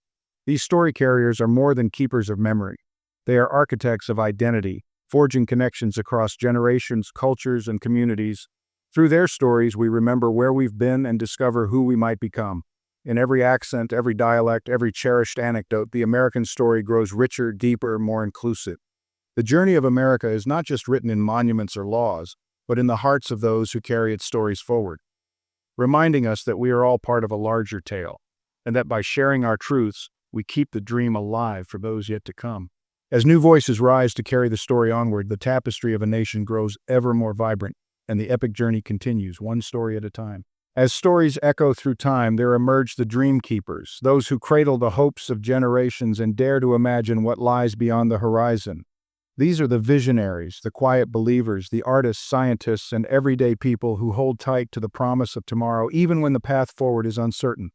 These story carriers are more than keepers of memory. They are architects of identity, forging connections across generations, cultures, and communities. Through their stories, we remember where we've been and discover who we might become. In every accent, every dialect, every cherished anecdote, the American story grows richer, deeper, more inclusive. The journey of America is not just written in monuments or laws, but in the hearts of those who carry its stories forward, reminding us that we are all part of a larger tale, and that by sharing our truths, we keep the dream alive for those yet to come. As new voices rise to carry the story onward, the tapestry of a nation grows ever more vibrant, and the epic journey continues, one story at a time. As stories echo through time, there emerge the dream keepers, those who cradle the hopes of generations and dare to imagine what lies beyond the horizon. These are the visionaries, the quiet believers, the artists, scientists, and everyday people who hold tight to the promise of tomorrow, even when the path forward is uncertain.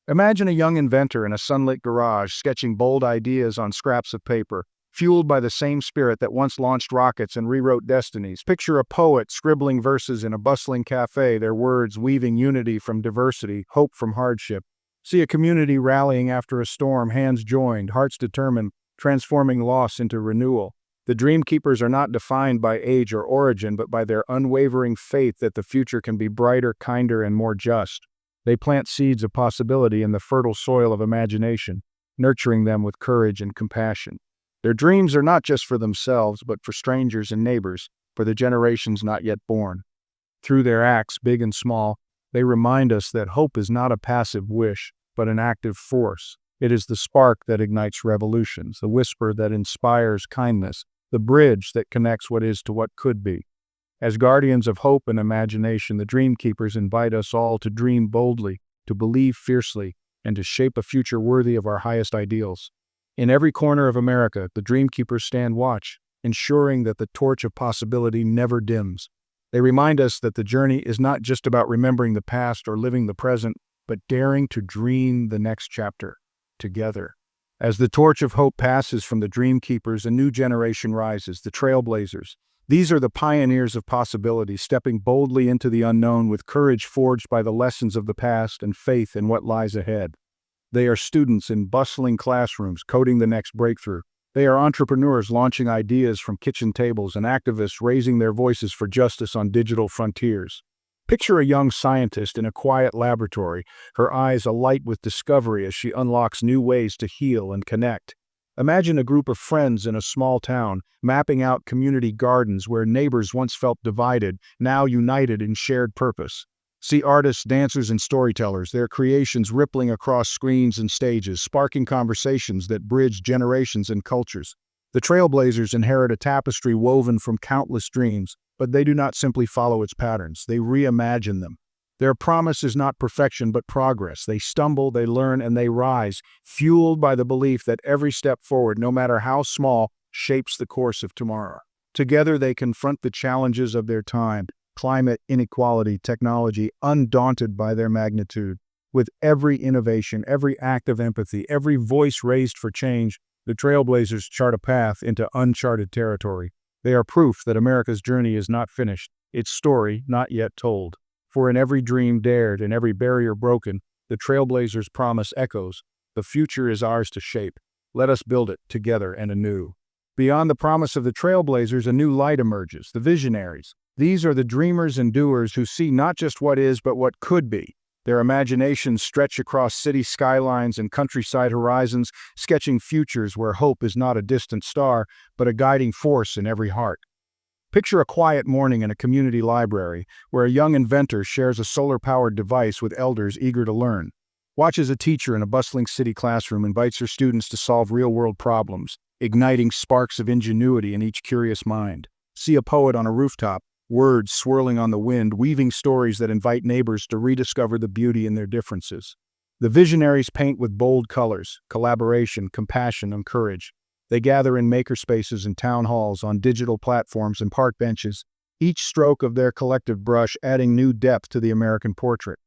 Imagine a young inventor in a sunlit garage sketching bold ideas on scraps of paper, fueled by the same spirit that once launched rockets and rewrote destinies. Picture a poet scribbling verses in a bustling cafe, their words weaving unity from diversity, hope from hardship. See a community rallying after a storm, hands joined, hearts determined, transforming loss into renewal. The dream keepers are not defined by age or origin, but by their unwavering faith that the future can be brighter, kinder, and more just. They plant seeds of possibility in the fertile soil of imagination, nurturing them with courage and compassion. Their dreams are not just for themselves, but for strangers and neighbors, for the generations not yet born. Through their acts, big and small, they remind us that hope is not a passive wish, but an active force. It is the spark that ignites revolutions, the whisper that inspires kindness, the bridge that connects what is to what could be. As guardians of hope and imagination, the Dream Keepers invite us all to dream boldly, to believe fiercely, and to shape a future worthy of our highest ideals. In every corner of America, the Dream Keepers stand watch, ensuring that the torch of possibility never dims. They remind us that the journey is not just about remembering the past or living the present, but daring to dream the next chapter, together. As the torch of hope passes from the Dream Keepers, a new generation rises, the Trailblazers. These are the pioneers of possibility, stepping boldly into the unknown with courage forged by the lessons of the past and faith in what lies ahead. They are students in bustling classrooms, coding the next breakthrough. They are entrepreneurs launching ideas from kitchen tables and activists raising their voices for justice on digital frontiers. Picture a young scientist in a quiet laboratory, her eyes alight with discovery as she unlocks new ways to heal and connect. Imagine a group of friends in a small town, mapping out community gardens where neighbors once felt divided, now united in shared purpose. See artists, dancers, and storytellers, their creations rippling across screens and stages, sparking conversations that bridge generations and cultures. The Trailblazers inherit a tapestry woven from countless dreams, but they do not simply follow its patterns, they reimagine them. Their promise is not perfection but progress. They stumble, they learn, and they rise, fueled by the belief that every step forward, no matter how small, shapes the course of tomorrow. Together they confront the challenges of their time, climate, inequality, technology, undaunted by their magnitude. With every innovation, every act of empathy, every voice raised for change, the Trailblazers chart a path into uncharted territory. They are proof that America's journey is not finished, its story not yet told. For in every dream dared and every barrier broken, the Trailblazers' promise echoes, the future is ours to shape. Let us build it together and anew. Beyond the promise of the Trailblazers, a new light emerges, the Visionaries. These are the dreamers and doers who see not just what is, but what could be. Their imaginations stretch across city skylines and countryside horizons, sketching futures where hope is not a distant star, but a guiding force in every heart. Picture a quiet morning in a community library, where a young inventor shares a solar-powered device with elders eager to learn. Watch as a teacher in a bustling city classroom invites her students to solve real-world problems, igniting sparks of ingenuity in each curious mind. See a poet on a rooftop, words swirling on the wind, weaving stories that invite neighbors to rediscover the beauty in their differences. The visionaries paint with bold colors, collaboration, compassion, and courage. They gather in makerspaces and town halls, on digital platforms and park benches, each stroke of their collective brush adding new depth to the American portrait.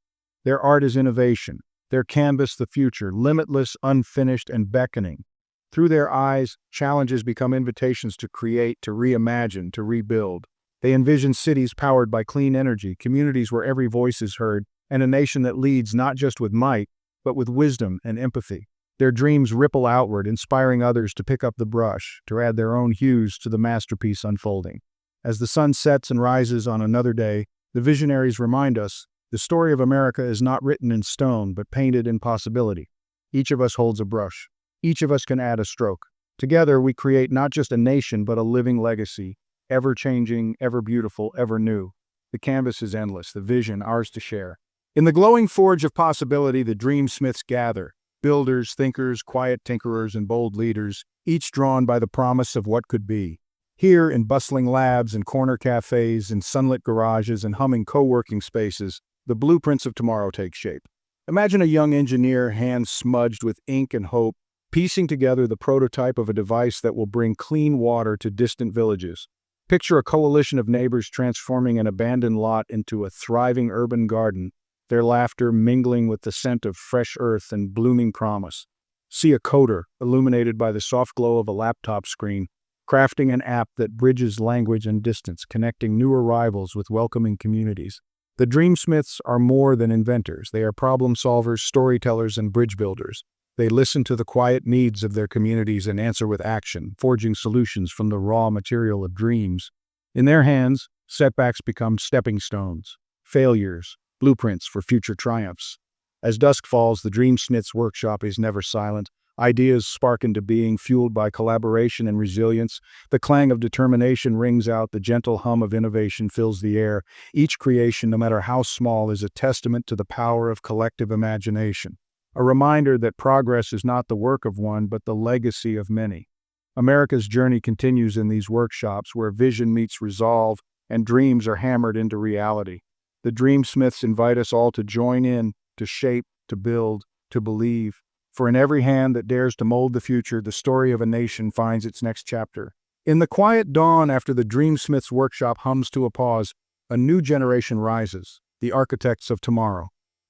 Their art is innovation, their canvas the future, limitless, unfinished, and beckoning. Through their eyes, challenges become invitations to create, to reimagine, to rebuild. They envision cities powered by clean energy, communities where every voice is heard, and a nation that leads not just with might, but with wisdom and empathy. Their dreams ripple outward, inspiring others to pick up the brush, to add their own hues to the masterpiece unfolding. As the sun sets and rises on another day, the visionaries remind us the story of America is not written in stone, but painted in possibility. Each of us holds a brush. Each of us can add a stroke. Together, we create not just a nation, but a living legacy, ever-changing, ever-beautiful, ever-new. The canvas is endless, the vision ours to share. In the glowing forge of possibility, the Dreamsmiths gather. Builders, thinkers, quiet tinkerers, and bold leaders, each drawn by the promise of what could be. Here, in bustling labs and corner cafes, in sunlit garages and humming co-working spaces, the blueprints of tomorrow take shape. Imagine a young engineer, hands smudged with ink and hope, piecing together the prototype of a device that will bring clean water to distant villages. Picture a coalition of neighbors transforming an abandoned lot into a thriving urban garden, their laughter mingling with the scent of fresh earth and blooming promise. See a coder, illuminated by the soft glow of a laptop screen, crafting an app that bridges language and distance, connecting new arrivals with welcoming communities. The Dreamsmiths are more than inventors. They are problem solvers, storytellers, and bridge builders. They listen to the quiet needs of their communities and answer with action, forging solutions from the raw material of dreams. In their hands, setbacks become stepping stones, failures, blueprints for future triumphs. As dusk falls, the Dreamsmiths workshop is never silent. Ideas spark into being, fueled by collaboration and resilience. The clang of determination rings out, the gentle hum of innovation fills the air. Each creation, no matter how small, is a testament to the power of collective imagination. A reminder that progress is not the work of one, but the legacy of many. America's journey continues in these workshops where vision meets resolve and dreams are hammered into reality. The Dreamsmiths invite us all to join in, to shape, to build, to believe. For in every hand that dares to mold the future, the story of a nation finds its next chapter. In the quiet dawn after the Dreamsmiths workshop hums to a pause, a new generation rises, the architects of tomorrow.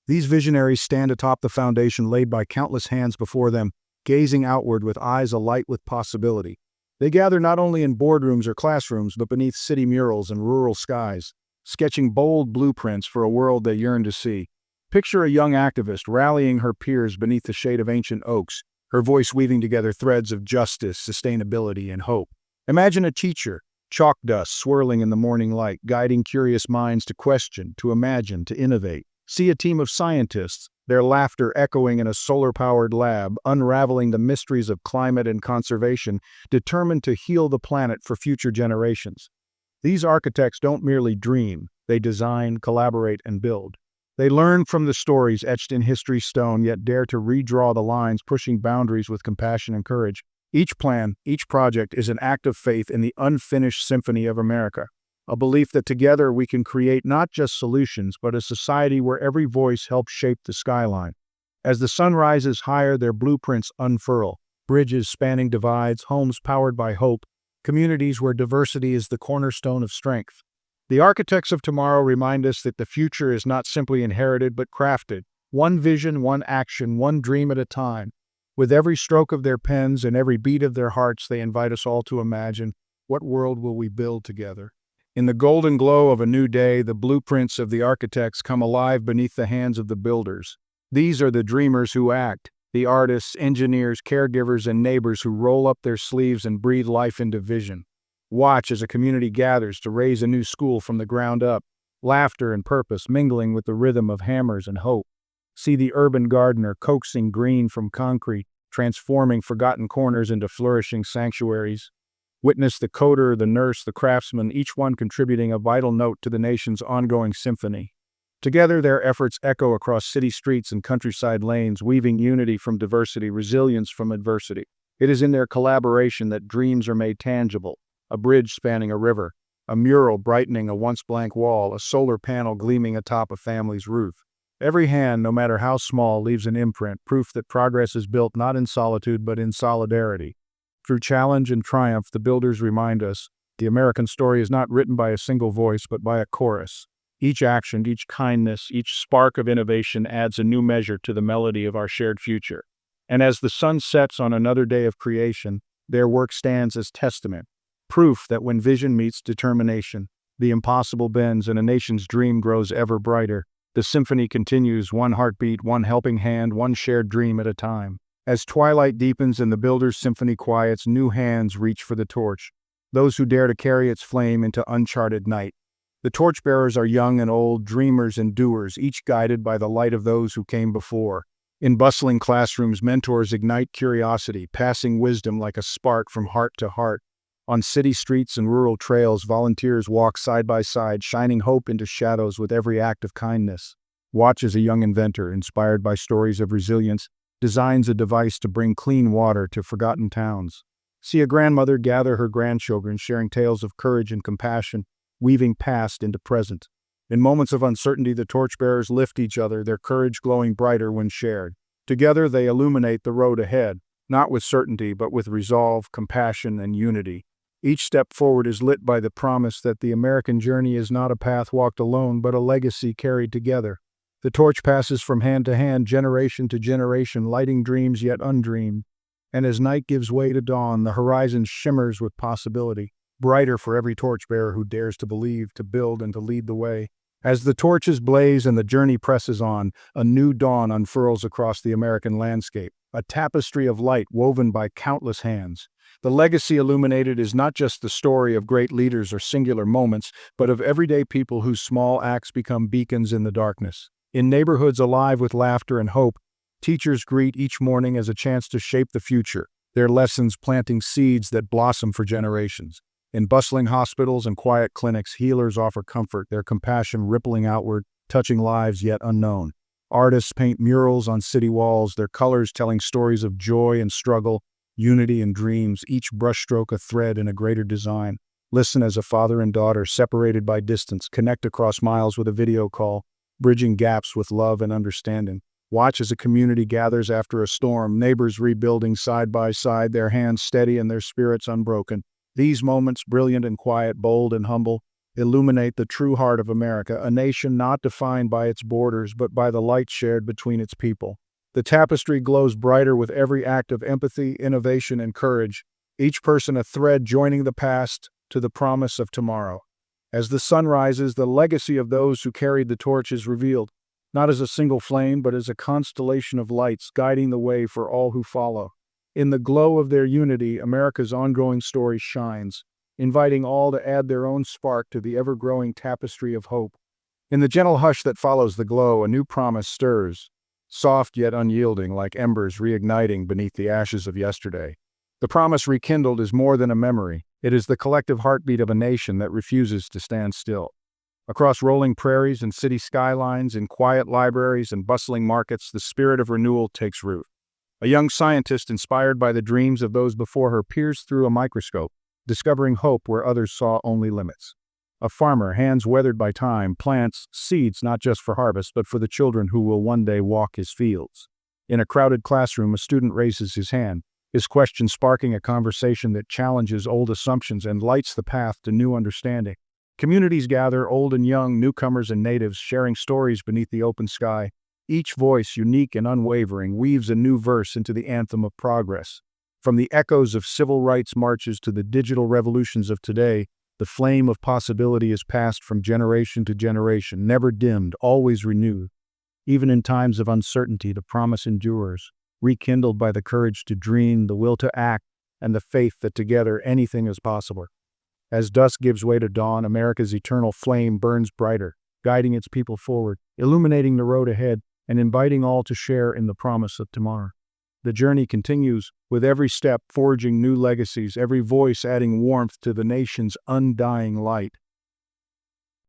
These visionaries stand atop the foundation laid by countless hands before them, gazing outward with eyes alight with possibility. They gather not only in boardrooms or classrooms, but beneath city murals and rural skies, sketching bold blueprints for a world they yearn to see. Picture a young activist rallying her peers beneath the shade of ancient oaks, her voice weaving together threads of justice, sustainability, and hope. Imagine a teacher, chalk dust swirling in the morning light, guiding curious minds to question, to imagine, to innovate. See a team of scientists, their laughter echoing in a solar-powered lab, unraveling the mysteries of climate and conservation, determined to heal the planet for future generations. These architects don't merely dream, they design, collaborate, and build. They learn from the stories etched in history's stone, yet dare to redraw the lines, pushing boundaries with compassion and courage. Each plan, each project is an act of faith in the unfinished symphony of America, a belief that together we can create not just solutions, but a society where every voice helps shape the skyline. As the sun rises higher, their blueprints unfurl, bridges spanning divides, homes powered by hope, communities where diversity is the cornerstone of strength. The architects of tomorrow remind us that the future is not simply inherited but crafted, one vision, one action, one dream at a time. With every stroke of their pens and every beat of their hearts, they invite us all to imagine, what world will we build together? In the golden glow of a new day, the blueprints of the architects come alive beneath the hands of the builders. These are the dreamers who act, the artists, engineers, caregivers, and neighbors who roll up their sleeves and breathe life into vision. Watch as a community gathers to raise a new school from the ground up, laughter and purpose mingling with the rhythm of hammers and hope. See the urban gardener coaxing green from concrete, transforming forgotten corners into flourishing sanctuaries. Witness the coder, the nurse, the craftsman, each one contributing a vital note to the nation's ongoing symphony. Together, their efforts echo across city streets and countryside lanes, weaving unity from diversity, resilience from adversity. It is in their collaboration that dreams are made tangible, a bridge spanning a river, a mural brightening a once blank wall, a solar panel gleaming atop a family's roof. Every hand, no matter how small, leaves an imprint, proof that progress is built not in solitude but in solidarity. Through challenge and triumph, the builders remind us the American story is not written by a single voice but by a chorus. Each action, each kindness, each spark of innovation adds a new measure to the melody of our shared future. And as the sun sets on another day of creation, their work stands as testament, proof that when vision meets determination, the impossible bends and a nation's dream grows ever brighter. The symphony continues, one heartbeat, one helping hand, one shared dream at a time. As twilight deepens and the builder's symphony quiets, new hands reach for the torch, those who dare to carry its flame into uncharted night. The torchbearers are young and old, dreamers and doers, each guided by the light of those who came before. In bustling classrooms, mentors ignite curiosity, passing wisdom like a spark from heart to heart. On city streets and rural trails, volunteers walk side by side, shining hope into shadows with every act of kindness. Watch as a young inventor, inspired by stories of resilience, designs a device to bring clean water to forgotten towns. See a grandmother gather her grandchildren, sharing tales of courage and compassion, weaving past into present. In moments of uncertainty, the torchbearers lift each other, their courage glowing brighter when shared. Together, they illuminate the road ahead, not with certainty, but with resolve, compassion, and unity. Each step forward is lit by the promise that the American journey is not a path walked alone, but a legacy carried together. The torch passes from hand to hand, generation to generation, lighting dreams yet undreamed. And as night gives way to dawn, the horizon shimmers with possibility, brighter for every torchbearer who dares to believe, to build, and to lead the way. As the torches blaze and the journey presses on, a new dawn unfurls across the American landscape, a tapestry of light woven by countless hands. The legacy illuminated is not just the story of great leaders or singular moments, but of everyday people whose small acts become beacons in the darkness. In neighborhoods alive with laughter and hope, teachers greet each morning as a chance to shape the future, their lessons planting seeds that blossom for generations. In bustling hospitals and quiet clinics, healers offer comfort, their compassion rippling outward, touching lives yet unknown. Artists paint murals on city walls, their colors telling stories of joy and struggle, unity and dreams, each brushstroke a thread in a greater design. Listen as a father and daughter, separated by distance, connect across miles with a video call, bridging gaps with love and understanding. Watch as a community gathers after a storm, neighbors rebuilding side by side, their hands steady and their spirits unbroken. These moments, brilliant and quiet, bold and humble, illuminate the true heart of America, a nation not defined by its borders but by the light shared between its people. The tapestry glows brighter with every act of empathy, innovation, and courage, each person a thread joining the past to the promise of tomorrow. As the sun rises, the legacy of those who carried the torch is revealed, not as a single flame, but as a constellation of lights guiding the way for all who follow. In the glow of their unity, America's ongoing story shines, inviting all to add their own spark to the ever-growing tapestry of hope. In the gentle hush that follows the glow, a new promise stirs, soft yet unyielding, like embers reigniting beneath the ashes of yesterday. The promise rekindled is more than a memory. It is the collective heartbeat of a nation that refuses to stand still. Across rolling prairies and city skylines, in quiet libraries and bustling markets, the spirit of renewal takes root. A young scientist inspired by the dreams of those before her peers through a microscope, discovering hope where others saw only limits. A farmer, hands weathered by time, plants seeds not just for harvest, but for the children who will one day walk his fields. In a crowded classroom, a student raises his hand, his question sparking a conversation that challenges old assumptions and lights the path to new understanding. Communities gather, old and young, newcomers and natives, sharing stories beneath the open sky. Each voice, unique and unwavering, weaves a new verse into the anthem of progress. From the echoes of civil rights marches to the digital revolutions of today, the flame of possibility is passed from generation to generation, never dimmed, always renewed. Even in times of uncertainty, the promise endures, rekindled by the courage to dream, the will to act, and the faith that together anything is possible. As dusk gives way to dawn, America's eternal flame burns brighter, guiding its people forward, illuminating the road ahead, and inviting all to share in the promise of tomorrow. The journey continues, with every step forging new legacies, every voice adding warmth to the nation's undying light.